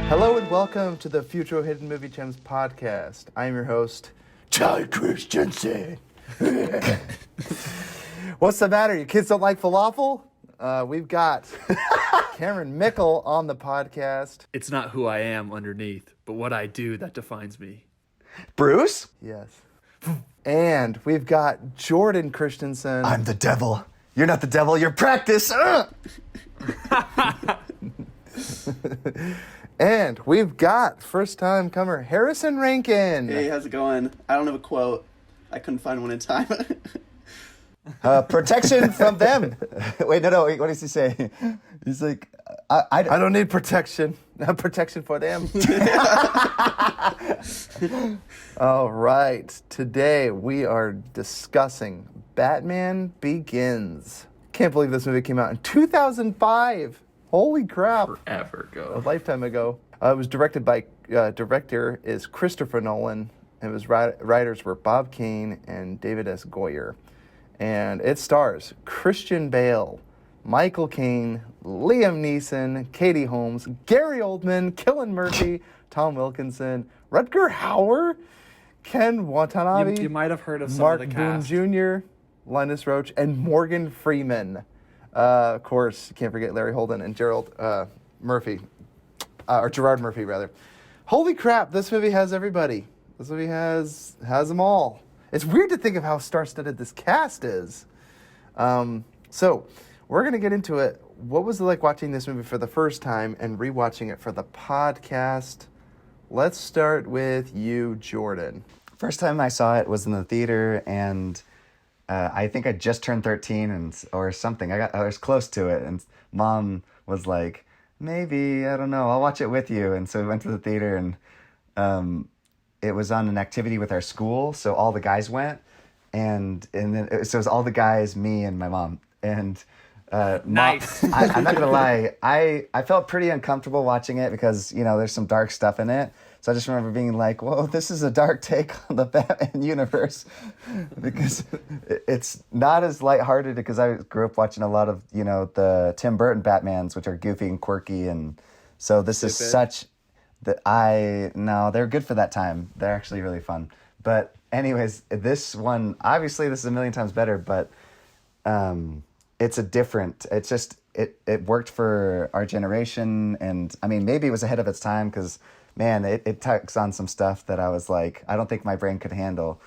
Hello and welcome to the Futro Hidden Movie Gems podcast. I am your host, Ty Christensen. What's the matter? You kids don't like falafel? We've got Cameron Mickle on the podcast. It's not who I am underneath, but what I do that defines me. Bruce? Yes. And we've got Jordan Christensen. I'm the devil. You're not the devil, you're practice. And we've got first-time comer Harrison Rankin. Hey, how's it going? I don't have a quote. I couldn't find one in time. Protection from them. Wait, what does he say? He's like, I don't need protection. Protection for them. All right. Today we are discussing Batman Begins. Can't believe this movie came out in 2005. Holy crap. Forever ago. A lifetime ago. It was directed by, director is Christopher Nolan. And his writers were Bob Kane and David S. Goyer. And it stars Christian Bale, Michael Caine, Liam Neeson, Katie Holmes, Gary Oldman, Cillian Murphy, Tom Wilkinson, Rutger Hauer, Ken Watanabe. You might have heard of some Mark of the Boone cast. Jr., Linus Roach, and Morgan Freeman. Of course, you can't forget Larry Holden and Gerard Murphy. Rather. Holy crap, this movie has everybody. This movie has them all. It's weird to think of how star-studded this cast is. So, we're going to get into it. What was it like watching this movie for the first time and rewatching it for the podcast? Let's start with you, Jordan. First time I saw it was in the theater, and I think I just turned 13 or something. I was close to it, and Mom was like, maybe, I don't know, I'll watch it with you. And so we went to the theater, and it was on an activity with our school, so all the guys went, and then so it was all the guys, me, and my mom. And nice. I'm not gonna lie, I felt pretty uncomfortable watching it because there's some dark stuff in it. So I just remember being like, "Whoa, this is a dark take on the Batman universe," because it's not as lighthearted. Because I grew up watching a lot of the Tim Burton Batmans, which are goofy and quirky, and so this is such. No, they're good for that time. They're actually really fun. But anyways, this one, obviously this is a million times better, but it's it worked for our generation. And I mean, maybe it was ahead of its time because, man, it tucks on some stuff that I was like, I don't think my brain could handle.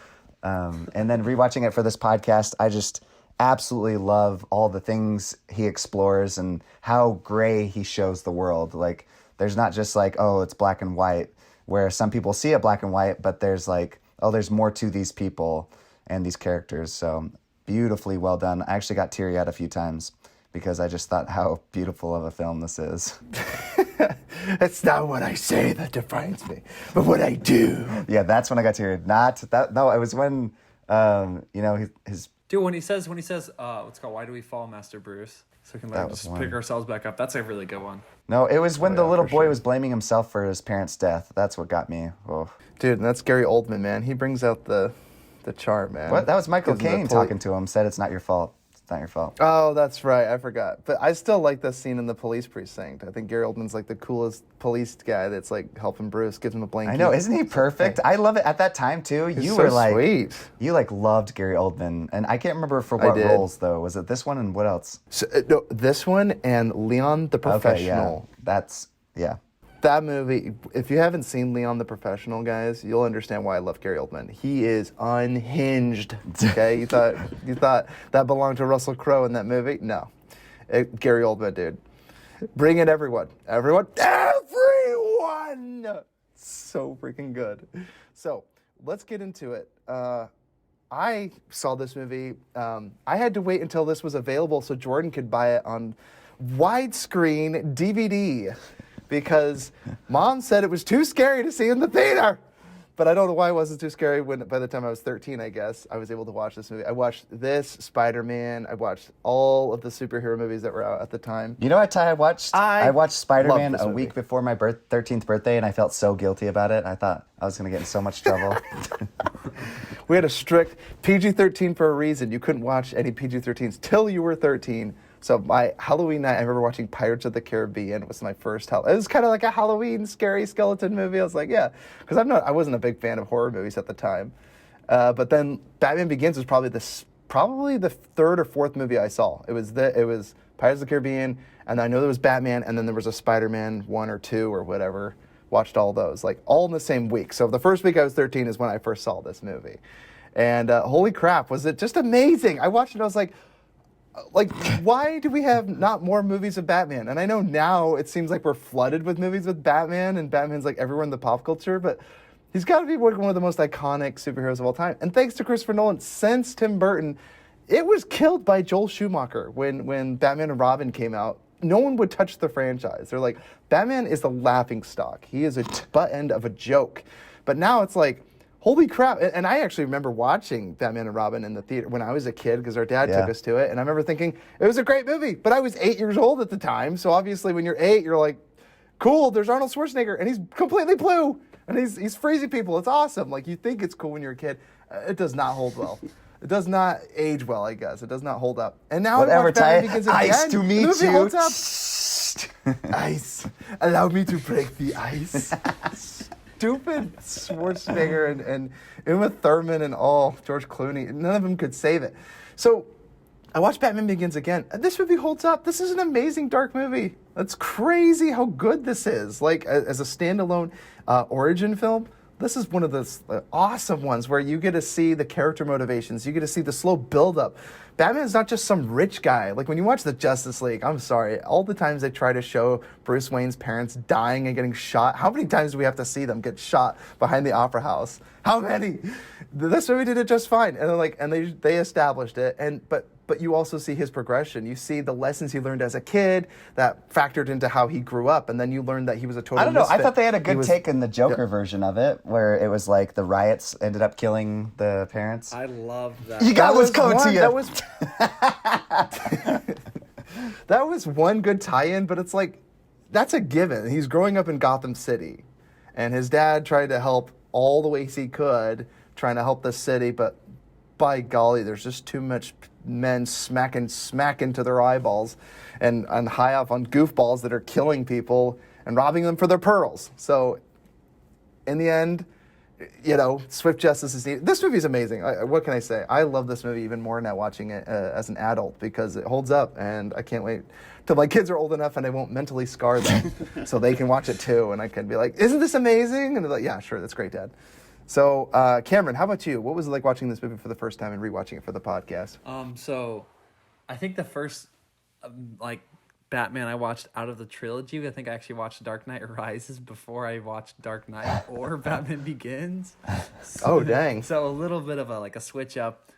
And then rewatching it for this podcast, I just absolutely love all the things he explores and how gray he shows the world. Like, there's not just like, oh, it's black and white, where some people see it black and white, but there's like, oh, there's more to these people and these characters. So beautifully well done. I actually got teary-eyed a few times because I just thought how beautiful of a film this is. It's not what I say that defines me, but what I do. Yeah, that's when I got teary-eyed. Not that. No, it was when, his. Dude, when he says, what's called, why do we fall, Master Bruce? So we can just pick ourselves back up. That's a really good one. No, it was when the little boy was blaming himself for his parents' death. That's what got me. Oh. Dude, and that's Gary Oldman, man. He brings out the charm, man. What? That was Michael Caine talking to him, said it's not your fault. It's not your fault. Oh, that's right. I forgot. But I still like this scene in the police precinct. I think Gary Oldman's like the coolest police guy that's like helping Bruce, gives him a blanket. I know, isn't he perfect? I love it. At that time too, He's so sweet. You like loved Gary Oldman, and I can't remember for what roles though. Was it this one and what else? So, no, this one and Leon the Professional. Okay, yeah. That's That movie, if you haven't seen Leon the Professional, guys, you'll understand why I love Gary Oldman. He is unhinged. Okay, you thought that belonged to Russell Crowe in that movie? No, Gary Oldman, dude. Bring in everyone, so freaking good. So let's get into it. I saw this movie. I had to wait until this was available so Jordan could buy it on widescreen DVD. Because Mom said it was too scary to see in the theater. But I don't know why it wasn't too scary when, by the time I was 13, I guess, I was able to watch this movie. I watched this, Spider-Man. I watched all of the superhero movies that were out at the time. You know what, Ty? I watched Spider-Man a movie. week before my 13th birthday, and I felt so guilty about it. I thought I was going to get in so much trouble. We had a strict PG-13 for a reason. You couldn't watch any PG-13s till you were 13. So my Halloween night, I remember watching Pirates of the Caribbean. Was my first It was kind of like a Halloween scary skeleton movie. I was like, yeah, because I wasn't a big fan of horror movies at the time. But then Batman Begins was probably the third or fourth movie I saw. It was Pirates of the Caribbean, and I know there was Batman, and then there was a Spider-Man 1 or 2 or whatever. Watched all those, like all in the same week. So the first week I was 13 is when I first saw this movie. And holy crap, was it just amazing. I watched it, I was like, why do we have not more movies of Batman? And I know now it seems like we're flooded with movies with Batman, and Batman's like everywhere in the pop culture, but he's got to be one of the most iconic superheroes of all time. And thanks to Christopher Nolan, since Tim Burton, it was killed by Joel Schumacher when Batman and Robin came out. No one would touch the franchise. They're like, Batman is the laughing stock. He is a butt end of a joke. But now it's like, holy crap. And I actually remember watching Batman and Robin in the theater when I was a kid because our dad took us to it. And I remember thinking, it was a great movie. But I was 8 years old at the time. So obviously when you're 8, you're like, cool, there's Arnold Schwarzenegger. And he's completely blue. And he's freezing people. It's awesome. Like, you think it's cool when you're a kid. It does not hold well. It does not age well, I guess. It does not hold up. And now whatever, Batman Begins again. Ice to meet the movie you. holds up. Ice. Allow me to break the ice. Stupid Schwarzenegger and Uma Thurman and George Clooney. None of them could save it. So I watched Batman Begins again. This movie holds up. This is an amazing dark movie. It's crazy how good this is. Like, as a standalone origin film, this is one of those awesome ones where you get to see the character motivations. You get to see the slow build-up. Batman's not just some rich guy. Like, when you watch the Justice League, I'm sorry, all the times they try to show Bruce Wayne's parents dying and getting shot, how many times do we have to see them get shot behind the Opera House? How many? This movie did it just fine. And they established it. But you also see his progression. You see the lessons he learned as a kid that factored into how he grew up, and then you learned that he was a total I don't know. misfit. I thought they had a good take in the Joker version of it, where it was like the riots ended up killing the parents. I love that. You got what's coming to you. That was one good tie-in, but it's like, that's a given. He's growing up in Gotham City, and his dad tried to help all the ways he could, trying to help the city, but by golly, there's just too much men smack into their eyeballs and high up on goofballs that are killing people and robbing them for their pearls. So in the end, swift justice is needed. This movie is amazing. What can I say? I love this movie even more now watching it as an adult because it holds up, and I can't wait till my kids are old enough and I won't mentally scar them so they can watch it too, and I can be like, isn't this amazing? And they're like, yeah, sure, that's great, Dad. So, Cameron, how about you? What was it like watching this movie for the first time and rewatching it for the podcast? So I think the first, Batman I watched out of the trilogy, I think I actually watched Dark Knight Rises before I watched Dark Knight or Batman Begins. Oh, dang. So a little bit of a switch up.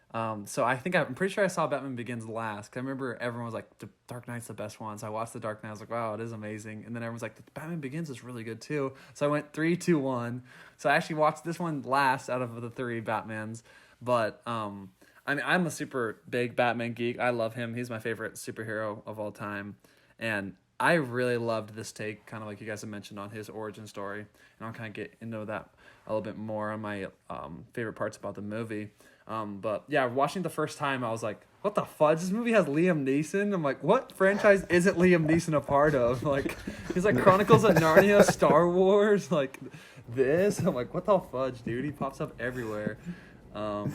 So I'm pretty sure I saw Batman Begins last. 'Cause I remember everyone was like, the Dark Knight's the best one. So I watched the Dark Knight. I was like, wow, it is amazing. And then everyone's like, the Batman Begins is really good too. So I went 3, 2, 1. So I actually watched this one last out of the 3 Batmans. But I'm a super big Batman geek. I love him. He's my favorite superhero of all time. And I really loved this take, kind of like you guys have mentioned, on his origin story. And I'll kind of get into that a little bit more on my favorite parts about the movie. But yeah, watching the first time, I was like, what the fudge? This movie has Liam Neeson? I'm like, what franchise isn't Liam Neeson a part of? Like, he's like Chronicles of Narnia, Star Wars, like this. I'm like, what the fudge, dude? He pops up everywhere. And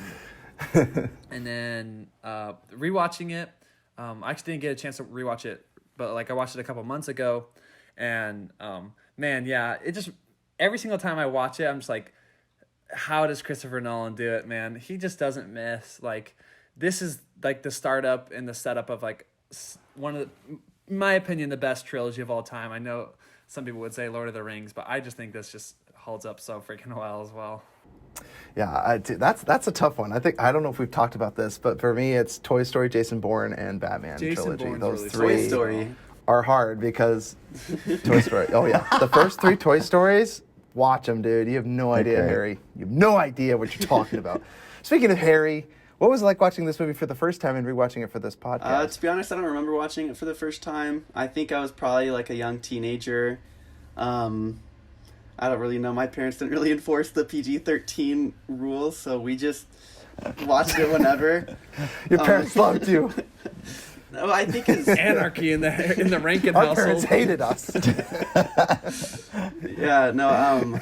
then rewatching it, I actually didn't get a chance to rewatch it, but I watched it a couple months ago. And man, yeah, it just, every single time I watch it, I'm just like, how does Christopher Nolan do it, man? He just doesn't miss. This is the startup and the setup of one of the, in my opinion, the best trilogy of all time. I know some people would say Lord of the Rings, but I just think this just holds up so freaking well as well. Yeah, that's a tough one. I don't know if we've talked about this, but for me, it's Toy Story, Jason Bourne, and Batman trilogy. Bourne's Those really three Toy Story are hard because Toy Story. Oh yeah, the first 3 Toy Stories. Watch them, dude. You have no idea, Harry. You have no idea what you're talking about. Speaking of Harry, what was it like watching this movie for the first time and rewatching it for this podcast? To be honest, I don't remember watching it for the first time. I think I was probably a young teenager. I don't really know. My parents didn't really enforce the PG-13 rules, so we just watched it whenever. Your parents loved you. No, I think it's Anarchy in the Rankin Our parents household. hated us. yeah, no,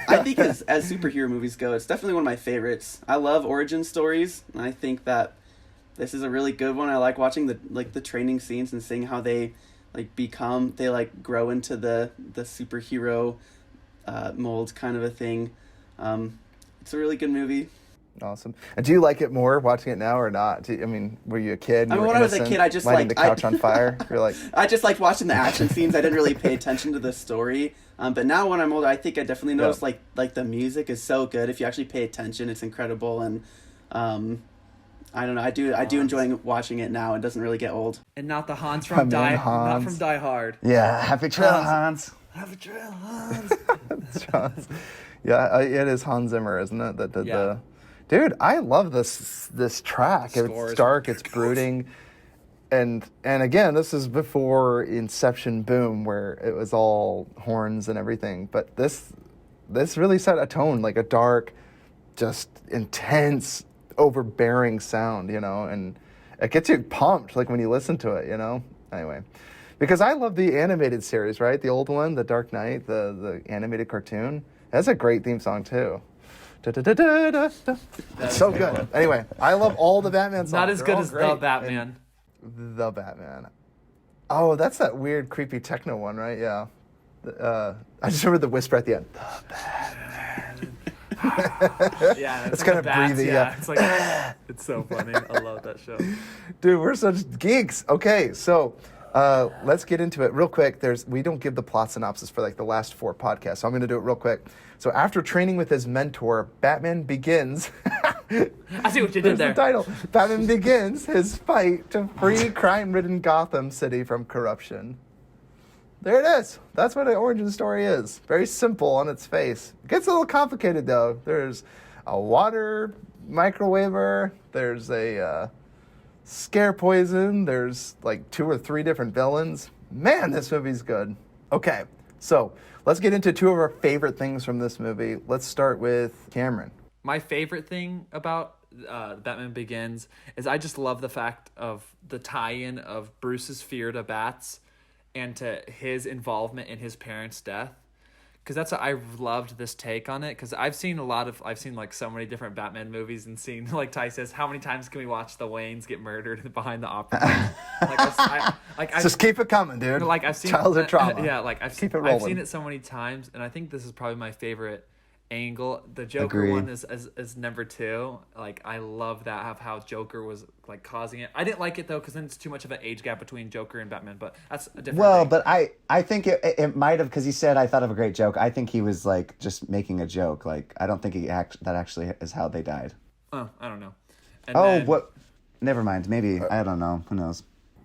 I think as superhero movies go, it's definitely one of my favorites. I love origin stories, and I think that this is a really good one. I like watching the training scenes and seeing how they grow into the superhero mold kind of a thing. It's a really good movie. Awesome. And do you like it more watching it now or not? Were you a kid? I mean, when I was a kid, I just lighting liked- the couch on fire. You're like, I just liked watching the action scenes. I didn't really pay attention to the story. But now when I'm older, I think I definitely noticed like the music is so good. If you actually pay attention, it's incredible. And I don't know. I do enjoy watching it now. It doesn't really get old. And not the Hans from Die Hard. Yeah, Happy Trail, Hans. Happy Trail, Hans. it's Hans. Yeah, it is Hans Zimmer, isn't it? That did Yeah. the. Dude, I love this track. Score It's is dark, it's brooding. And again, this is before Inception boom, where it was all horns and everything. But this really set a tone, like a dark, just intense, overbearing sound, and it gets you pumped, like when you listen to it, Anyway, because I love the animated series, right? The old one, The Dark Knight, the animated cartoon. That's a great theme song too. It's so good. Anyway, I love all the Batman songs. Not as They're good all as great. The Batman. And The Batman. Oh, that's that weird, creepy techno one, right? Yeah. I just remember the whisper at the end. Yeah, It's kind of breathy. Yeah. It's like it's so funny. I love that show. Dude, we're such geeks. Okay, so let's get into it real quick. We don't give the plot synopsis for like the last 4 podcasts, so I'm going to do it real quick. So after training with his mentor, Batman begins. I see what you There's did there. the title. Batman begins his fight to free crime-ridden Gotham City from corruption. There it is. That's what an origin story is. Very simple on its face. It gets a little complicated though. There's a water microwaver. There's a scare poison. There's like 2 or 3 different villains. Man, this movie's good. Okay, so let's get into 2 of our favorite things from this movie. Let's start with Cameron. My favorite thing about Batman Begins is I just love the fact of the tie-in of Bruce's fear to bats and to his involvement in his parents' death. Because that's what I loved this take on it. Because I've seen like so many different Batman movies and seen, like Ty says, how many times can we watch the Waynes get murdered behind the opera? Just keep it coming, dude. Like I've seen childhood trauma. Yeah, like I've Keep it rolling. seen it so many times, and I think this is probably my favorite angle. The Joker Agreed. one is number 2. Like I love that of how Joker was like causing it. I didn't like it though because then it's too much of an age gap between Joker and Batman. But that's a different. Well, thing. but I think it might have, because he said, I thought of a great joke. I think he was like just making a joke. Like I don't think that actually is how they died. Oh, I don't know. And then- What? Never mind. Maybe I don't know. Who knows?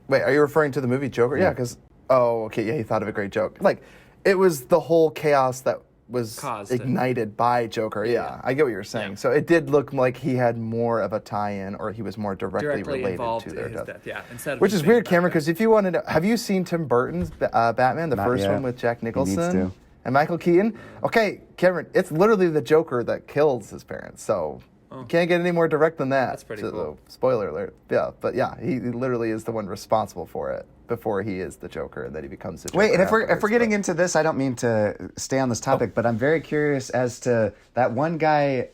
Wait, are you referring to the movie Joker? Yeah, because okay, yeah, he thought of a great joke. Like it was the whole chaos that was Caused it. ignited by Joker. Yeah, I get what you're saying. Yeah. So it did look like he had more of a tie-in, or he was more directly related involved to in their his death. Yeah, instead of Which just is being weird, a bad Cameron, guy. because if you wanted to, have you seen Tim Burton's Batman, the Not first yet. one with Jack needs Nicholson to. and Michael Keaton? Okay, Cameron, it's literally the Joker that kills his parents. So you can't get any more direct than that. That's pretty So, cool. Spoiler alert. Yeah, but yeah, he literally is the one responsible for it before he is the Joker, and then he becomes the Joker. Wait, and if we're afterwards, getting but- into this, I don't mean to stay on this topic, but I'm very curious as to that one guy,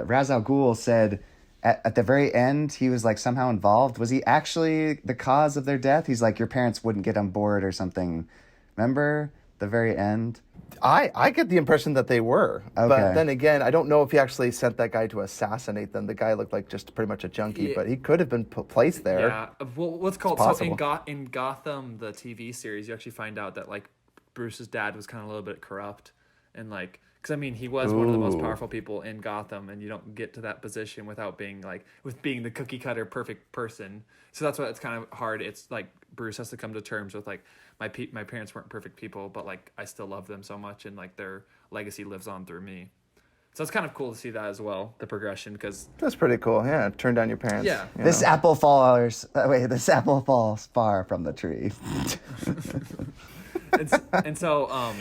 Ra's al Ghul said at the very end he was like somehow involved. Was he actually the cause of their death? He's like, your parents wouldn't get on board or something. Remember the very end? I get the impression that they were. But Okay. then again, I don't know if he actually sent that guy to assassinate them. The guy looked like just pretty much a junkie, Yeah. but he could have been placed there. Yeah. Well, what's called It's so in possible. in Gotham, the TV series, you actually find out that like Bruce's dad was kind of a little bit corrupt, and like because I mean he was one of the most Ooh. powerful people in Gotham, and you don't get to that position without being being the cookie cutter perfect person. So that's why it's kind of hard. It's like Bruce has to come to terms with like my parents weren't perfect people, but like I still love them so much, and like their legacy lives on through me. So it's kind of cool to see that as well, the progression, because That's pretty cool. Yeah, turn down your parents. Yeah. you This know. apple this apple falls far from the tree. and so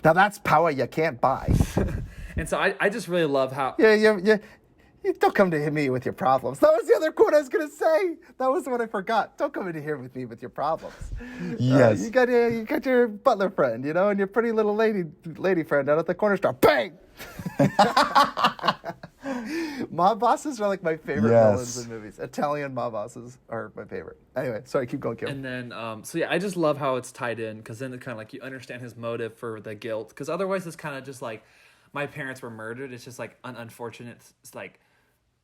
Now that's power you can't buy. and so I just really love how Yeah, Don't come to me with your problems. That was the other quote I was gonna say. That was the one I forgot. Don't come into here with me with your problems. Yes. You got your butler friend, and your pretty little lady friend out at the corner store. Bang. Mob bosses are like my favorite villains in movies. Italian mob bosses are my favorite. Anyway, sorry, keep going, Kim. And then, I just love how it's tied in, because then it kind of like you understand his motive for the guilt, because otherwise it's kind of just like my parents were murdered. It's just like an unfortunate like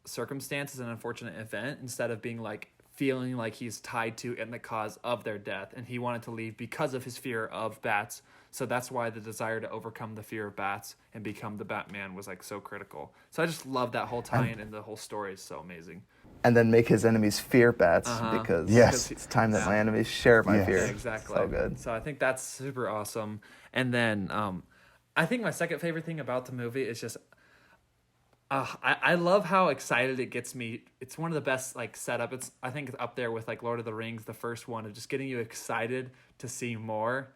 circumstance, is an unfortunate event, instead of being like feeling like he's tied to and the cause of their death, and he wanted to leave because of his fear of bats. So that's why the desire to overcome the fear of bats and become the Batman was like so critical. So I just love that whole tie-in, and the whole story is so amazing. And then make his enemies fear bats, because it's time that my enemies share my fear. Exactly. So good. So I think that's super awesome. And then I think my second favorite thing about the movie is just I love how excited it gets me. It's one of the best like setup. I think it's up there with like Lord of the Rings, the first one, of just getting you excited to see more.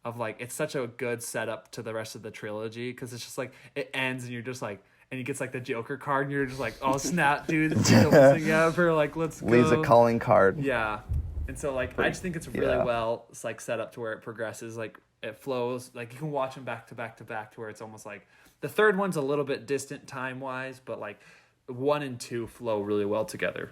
Of like, it's such a good setup to the rest of the trilogy, because it's just like it ends and you're just like, and he gets like the Joker card and you're just like, oh snap, dude, it's the coolest thing ever. Like, let's go. Leaves a calling card. Yeah, and so like I just think it's really well, it's like set up to where it progresses, like it flows, like you can watch them back to back to back, to where it's almost like the third one's a little bit distant time wise, but like 1 and 2 flow really well together,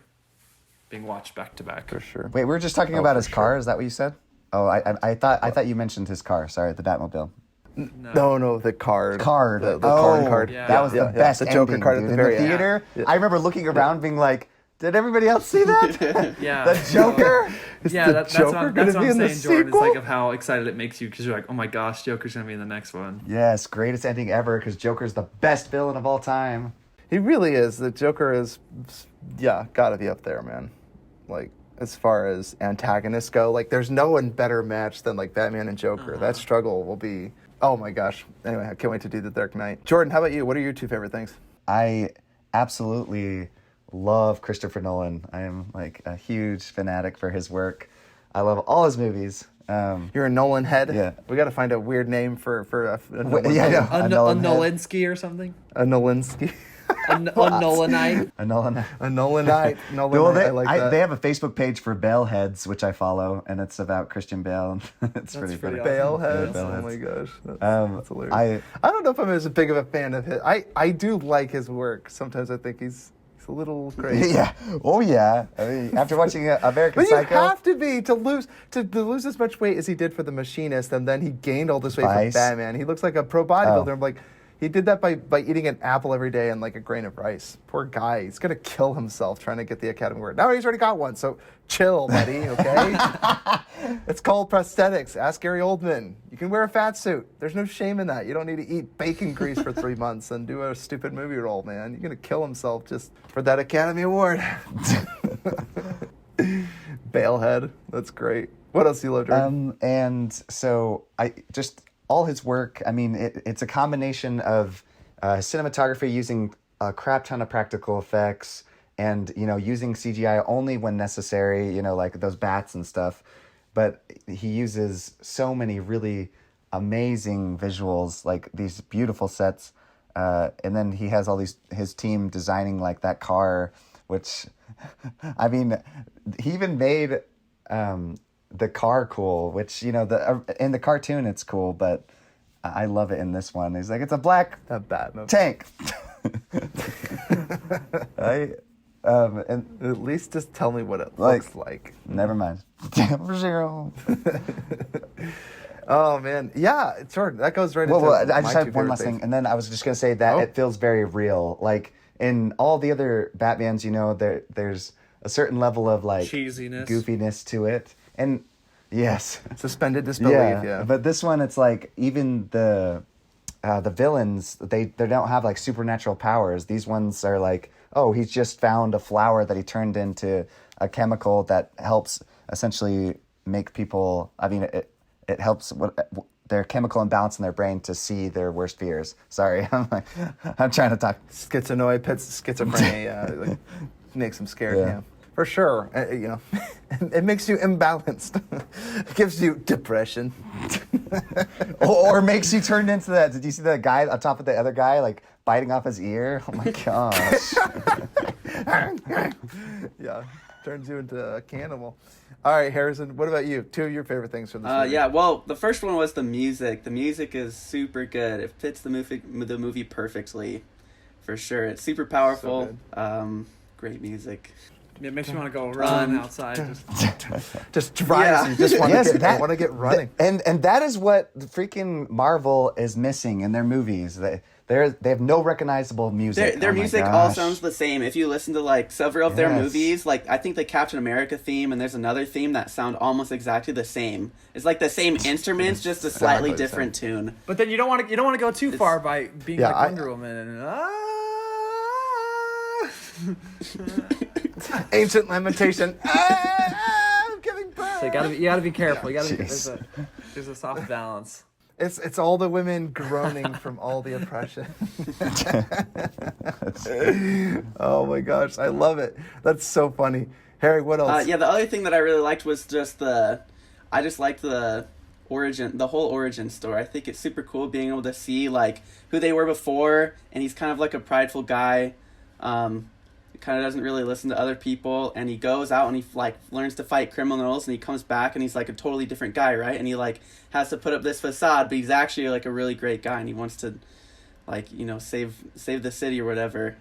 being watched back to back. For sure. Wait, we were just talking about his car. Is that what you said? Oh, I thought you mentioned his car. Sorry, the Batmobile. No, the card. The card. Yeah. That was the best the Joker ending, card dude. at the very In the end. theater. I remember looking around being like, did everybody else see that? Yeah. The Joker? Is Yeah, the that's Joker what I'm gonna be in the saying, Jordan. It's sequel? like of how excited it makes you, because you're like, oh my gosh, Joker's gonna be in the next one. Yes, greatest ending ever, because Joker's the best villain of all time. He really is. The Joker is, gotta be up there, man. Like, as far as antagonists go, like, there's no one better match than, like, Batman and Joker. That struggle will be, oh my gosh. Anyway, I can't wait to do The Dark Knight. Jordan, how about you? What are your 2 favorite things? I absolutely love Christopher Nolan. I am, like, a huge fanatic for his work. I love all his movies. You're a Nolan head? Yeah. We gotta find a weird name for a Nolan. Yeah, I know. A Nolan head. Nolinsky or something? A Nolinsky. A Nolanite? A Nolan. A Nolanite. Well, Nolanite. I like that. they have a Facebook page for Bale heads, which I follow, and it's about Christian Bale. It's pretty funny. pretty awesome. Bale heads. Bale Oh heads. my gosh, that's hilarious. I I don't know if I'm as big of a fan of his. I do like his work. Sometimes I think he's a little crazy. yeah. Oh yeah. I mean, after watching American But you Psycho, have to be to lose as much weight as he did for The Machinist, and then he gained all this weight Vice. for Batman. He looks like a pro bodybuilder. Oh. I'm like, he did that by eating an apple every day and like a grain of rice. Poor guy. He's gonna kill himself trying to get the Academy Award. Now he's already got one, so chill, buddy. Okay. It's called prosthetics. Ask Gary Oldman. You can wear a fat suit. There's no shame in that. You don't need to eat bacon grease for 3 months and do a stupid movie role, man. You're gonna kill himself just for that Academy Award. Balehead. That's great. What else do you love, Jordan? and so I just all his work. I mean, it's a combination of cinematography using a crap ton of practical effects, and using CGI only when necessary. Like those bats and stuff. But he uses so many really amazing visuals, like these beautiful sets, and then he has all his team designing like that car, which, I mean, he even made the car cool, which in the cartoon it's cool, but I love it in this one. He's like, it's a black Batman tank. And at least just tell me what it looks like. Never mind. Zero. Oh man, yeah, Jordan. That goes right into. Well, I my just 2 have one favorite last things. thing, and then I was just gonna say that it feels very real. Like in all the other Batmans, there's a certain level of like Cheesiness. goofiness to it, and yes, Suspended disbelief. Yeah. But this one, it's like even the villains, they don't have like supernatural powers. These ones are like, oh, he's just found a flower that he turned into a chemical that helps essentially make people. I mean, it helps their chemical imbalance in their brain to see their worst fears. Sorry, I'm trying to talk. Schizonoid, schizophrenia, like, makes him scared. Yeah. For sure. It makes you imbalanced. It gives you depression. or makes you turn into that. Did you see that guy on top of the other guy, like biting off his ear. Oh my gosh. Yeah, turns you into a cannibal. All right, Harrison, what about you? 2 of your favorite things from this movie? Yeah, well, the first one was the music. The music is super good. It fits the movie perfectly, for sure. It's super powerful. Great music. It makes you want to go run outside. Just drives you. Just want to get running. And that is what the freaking Marvel is missing in their movies. They have no recognizable music. Their Oh my music all gosh. sounds the same. If you listen to like several of their movies, like I think the Captain America theme and there's another theme that sound almost exactly the same. It's like the same instruments, just a slightly different tune. But then you don't want to go too far by being like Wonder Woman. Ancient lamentation. I'm giving birth. So you gotta be careful. There's a soft balance. It's all the women groaning from all the oppression. Oh my gosh, I love it. That's so funny. Harry, what else? The other thing that I really liked was just I just liked the whole origin story. I think it's super cool being able to see like who they were before, and he's kind of like a prideful guy. Kind of doesn't really listen to other people, and he goes out and he like learns to fight criminals, and he comes back and he's like a totally different guy, right? And he like has to put up this facade, but he's actually like a really great guy, and he wants to like save the city or whatever.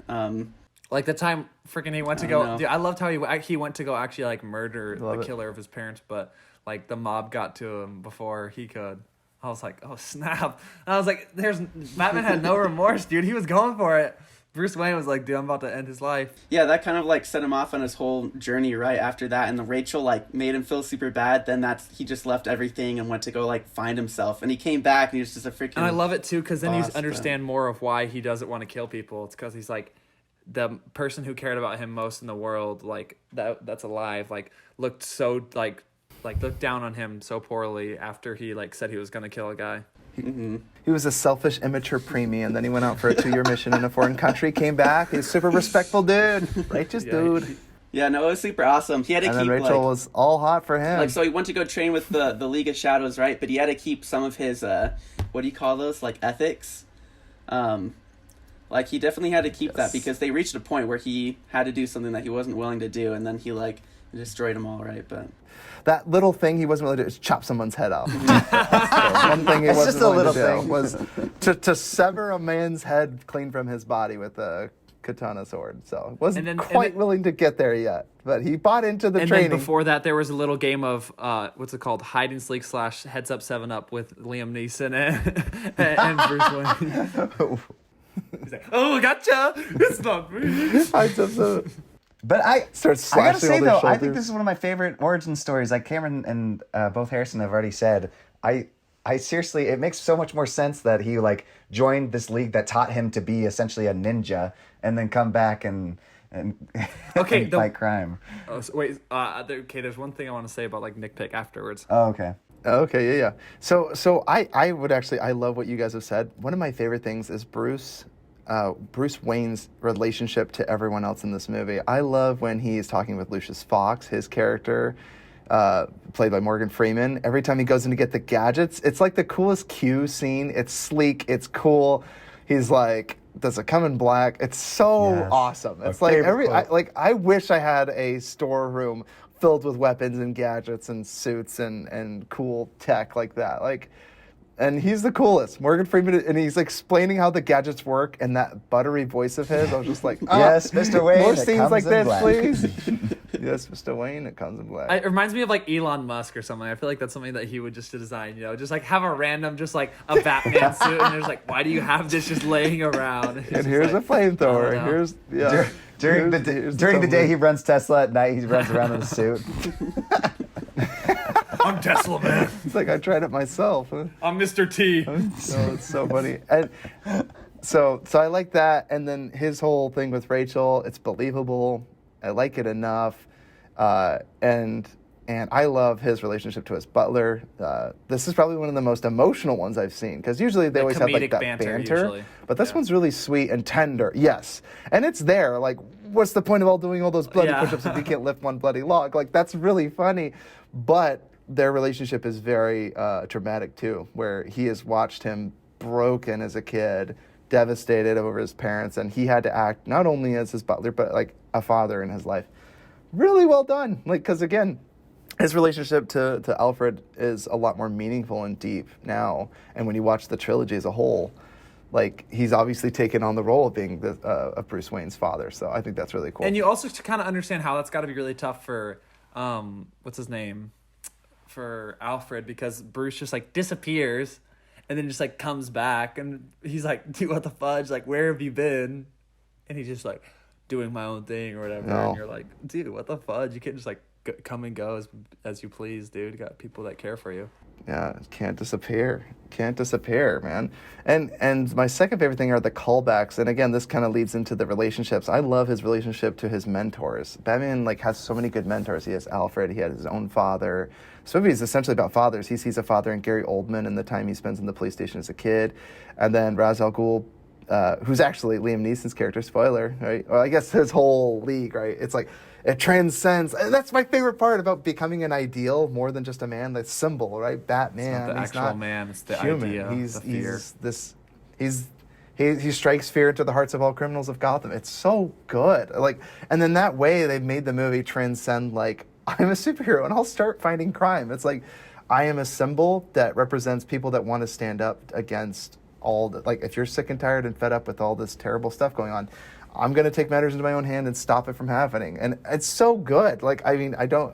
Like the time freaking he went to go. Dude, I loved how he went to go actually like murder the killer of his parents, but like the mob got to him before he could. I was like, oh snap! And I was like, Batman had no remorse, dude. He was going for it. Bruce Wayne was like, dude, I'm about to end his life. Yeah, that kind of like set him off on his whole journey right after that. And the Rachel like made him feel super bad. Then he just left everything and went to go like find himself. And he came back and he was just a freaking. And I love it too because then you boss, understand more of why he doesn't want to kill people. It's because he's like the person who cared about him most in the world, like that's alive, like looked so like looked down on him so poorly after he like said he was gonna kill a guy. He was a selfish, immature preemie, and then he went out for a 2-year mission in a foreign country, came back. He's a super respectful dude. Righteous dude. Yeah, no, it was super awesome. He had to and keep then Rachel was all hot for him. like so he went to go train with the League of Shadows, right? But he had to keep some of his what do you call those? Like ethics. Like he definitely had to keep that because they reached a point where he had to do something that he wasn't willing to do, and then he like destroyed them all, right? But that little thing he wasn't willing to do is chop someone's head off. So one thing he It's wasn't just a willing little to do thing. was to sever a man's head clean from his body with a katana sword. So wasn't quite willing to get there yet, but he bought into the and training. Then before that, there was a little game of what's it called, hide and seek / heads up 7-Up with Liam Neeson and Bruce Wayne. He's like, oh, gotcha! It's not me. But I Starts gotta slashing say all their though, I shoulders. think this is one of my favorite origin stories. Like Cameron and both Harrison have already said, I seriously, it makes so much more sense that he like joined this league that taught him to be essentially a ninja, and then come back and Okay, and fight crime. Oh, so wait, okay. There's one thing I want to say about like Nitpick afterwards. Oh, okay. Okay, yeah. So I would actually, I love what you guys have said. One of my favorite things is Bruce Wayne's relationship to everyone else in this movie. I love when he's talking with Lucius Fox, his character, played by Morgan Freeman. Every time he goes in to get the gadgets, it's like the coolest Q scene. It's sleek, it's cool. He's like, does it come in black? It's so awesome. It's like I wish I had a storeroom filled with weapons and gadgets and suits and cool tech like that. And he's the coolest. Morgan Freeman, and he's explaining how the gadgets work, and that buttery voice of his, I was just like, yes, Mr. Wayne, more it scenes comes like in this, black. please. Yes, Mr. Wayne, it comes in black. It reminds me of like Elon Musk or something. I feel like that's something that he would just design, just like have a random, just like a Batman suit, and there's like, why do you have this just laying around? And here's a flamethrower. Here's During the day he runs Tesla, at night he runs around in a suit. I'm Tesla, man. It's like I tried it myself. I'm Mr. T. Oh, it's so funny. And so I like that. And then his whole thing with Rachel, it's believable. I like it enough. And I love his relationship to his butler. This is probably one of the most emotional ones I've seen, because usually they always have like that banter. Usually. But this one's really sweet and tender. Yes. And it's there. Like, what's the point of doing all those bloody push-ups if you can't lift one bloody log? Like, that's really funny. But their relationship is very dramatic too, where he has watched him broken as a kid devastated over his parents, and he had to act not only as his butler but like a father in his life. Really well done. Like, because again, his relationship to Alfred is a lot more meaningful and deep now. And when you watch the trilogy as a whole, like, he's obviously taken on the role of being of Bruce Wayne's father. So I think that's really cool. And you also kind of understand how that's got to be really tough for what's his name, for Alfred, because Bruce just like disappears and then just like comes back, and he's like, dude, what the fudge? Like, where have you been? And he's just like, doing my own thing or whatever. No. And you're like, dude, what the fudge? You can't just like come and go as you please, dude. You got people that care for you. Yeah, can't disappear, man. And my second favorite thing are the callbacks. And again, this kind of leads into the relationships. I love his relationship to his mentors. Batman like has so many good mentors. He has Alfred. He had his own father. This movie is essentially about fathers. He sees a father in Gary Oldman and the time he spends in the police station as a kid, and then Ra's al Ghul, who's actually Liam Neeson's character. Spoiler, right? Well, I guess his whole league, right? It's like it transcends. And that's my favorite part about becoming an ideal more than just a man. The symbol, right? Batman. It's not the actual man. It's the human. idea. The fear. He strikes fear into the hearts of all criminals of Gotham. It's so good. Like, and then that way they've made the movie transcend like, I'm a superhero and I'll start fighting crime. It's like, I am a symbol that represents people that want to stand up against all the, like, if you're sick and tired and fed up with all this terrible stuff going on, I'm going to take matters into my own hand and stop it from happening. And it's so good. Like, I mean, I don't,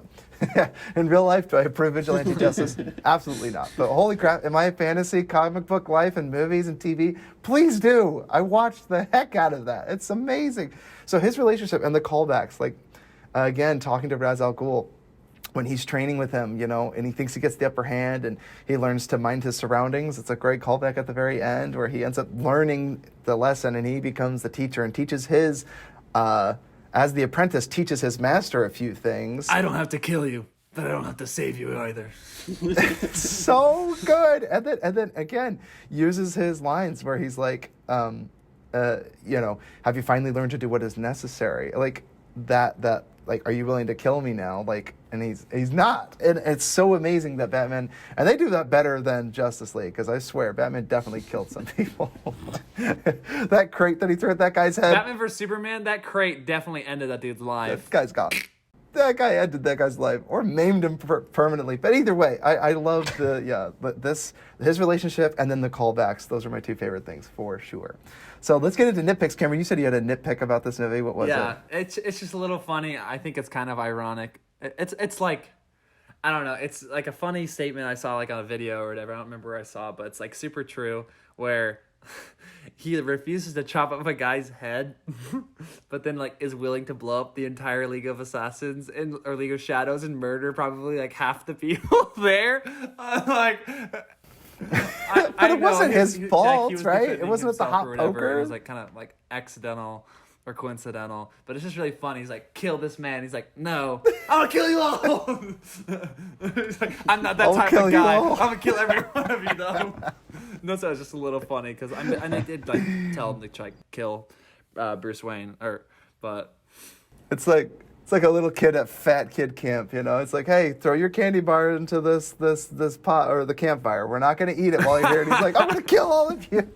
in real life, do I approve vigilante justice? Absolutely not. But holy crap, in my fantasy comic book life and movies and TV, please do. I watched the heck out of that. It's amazing. So his relationship and the callbacks, like, again, talking to Ra's al Ghul, when he's training with him, you know, and he thinks he gets the upper hand and he learns to mind his surroundings. It's a great callback at the very end where he ends up learning the lesson and he becomes the teacher and teaches his, as the apprentice, teaches his master a few things. I don't have to kill you, but I don't have to save you either. So good. And then again, uses his lines where he's like, you know, have you finally learned to do what is necessary? Like that, like, are you willing to kill me now? Like, and he's not. And it's so amazing that Batman, and they do that better than Justice League, because I swear, Batman definitely killed some people. That crate that he threw at that guy's head. Batman vs. Superman, that crate definitely ended that dude's life. That guy's gone. That guy ended that guy's life, or maimed him permanently. But either way, I love his relationship and then the callbacks. Those are my two favorite things for sure. So let's get into nitpicks. Cameron, you said you had a nitpick about this movie. What was it? Yeah, it's just a little funny. I think it's kind of ironic. It's like, I don't know. It's like a funny statement I saw like on a video or whatever. I don't remember where I saw it, but it's like super true where he refuses to chop off a guy's head, but then like is willing to blow up the entire League of Assassins or League of Shadows and murder probably like half the people there. Like, but it wasn't his fault, right? It wasn't at the hot poker. It was like kind of like accidental or coincidental, but it's just really funny. He's like, kill this man. He's like, no, I'm gonna kill you all. He's like, I'm not that type of guy. I'm gonna kill every one of you though. No, so it's just a little funny because I did like tell him to try to kill Bruce Wayne, but it's like a little kid at fat kid camp, you know. It's like, hey, throw your candy bar into this pot or the campfire. We're not going to eat it while you're here. And he's like, I'm going to kill all of you.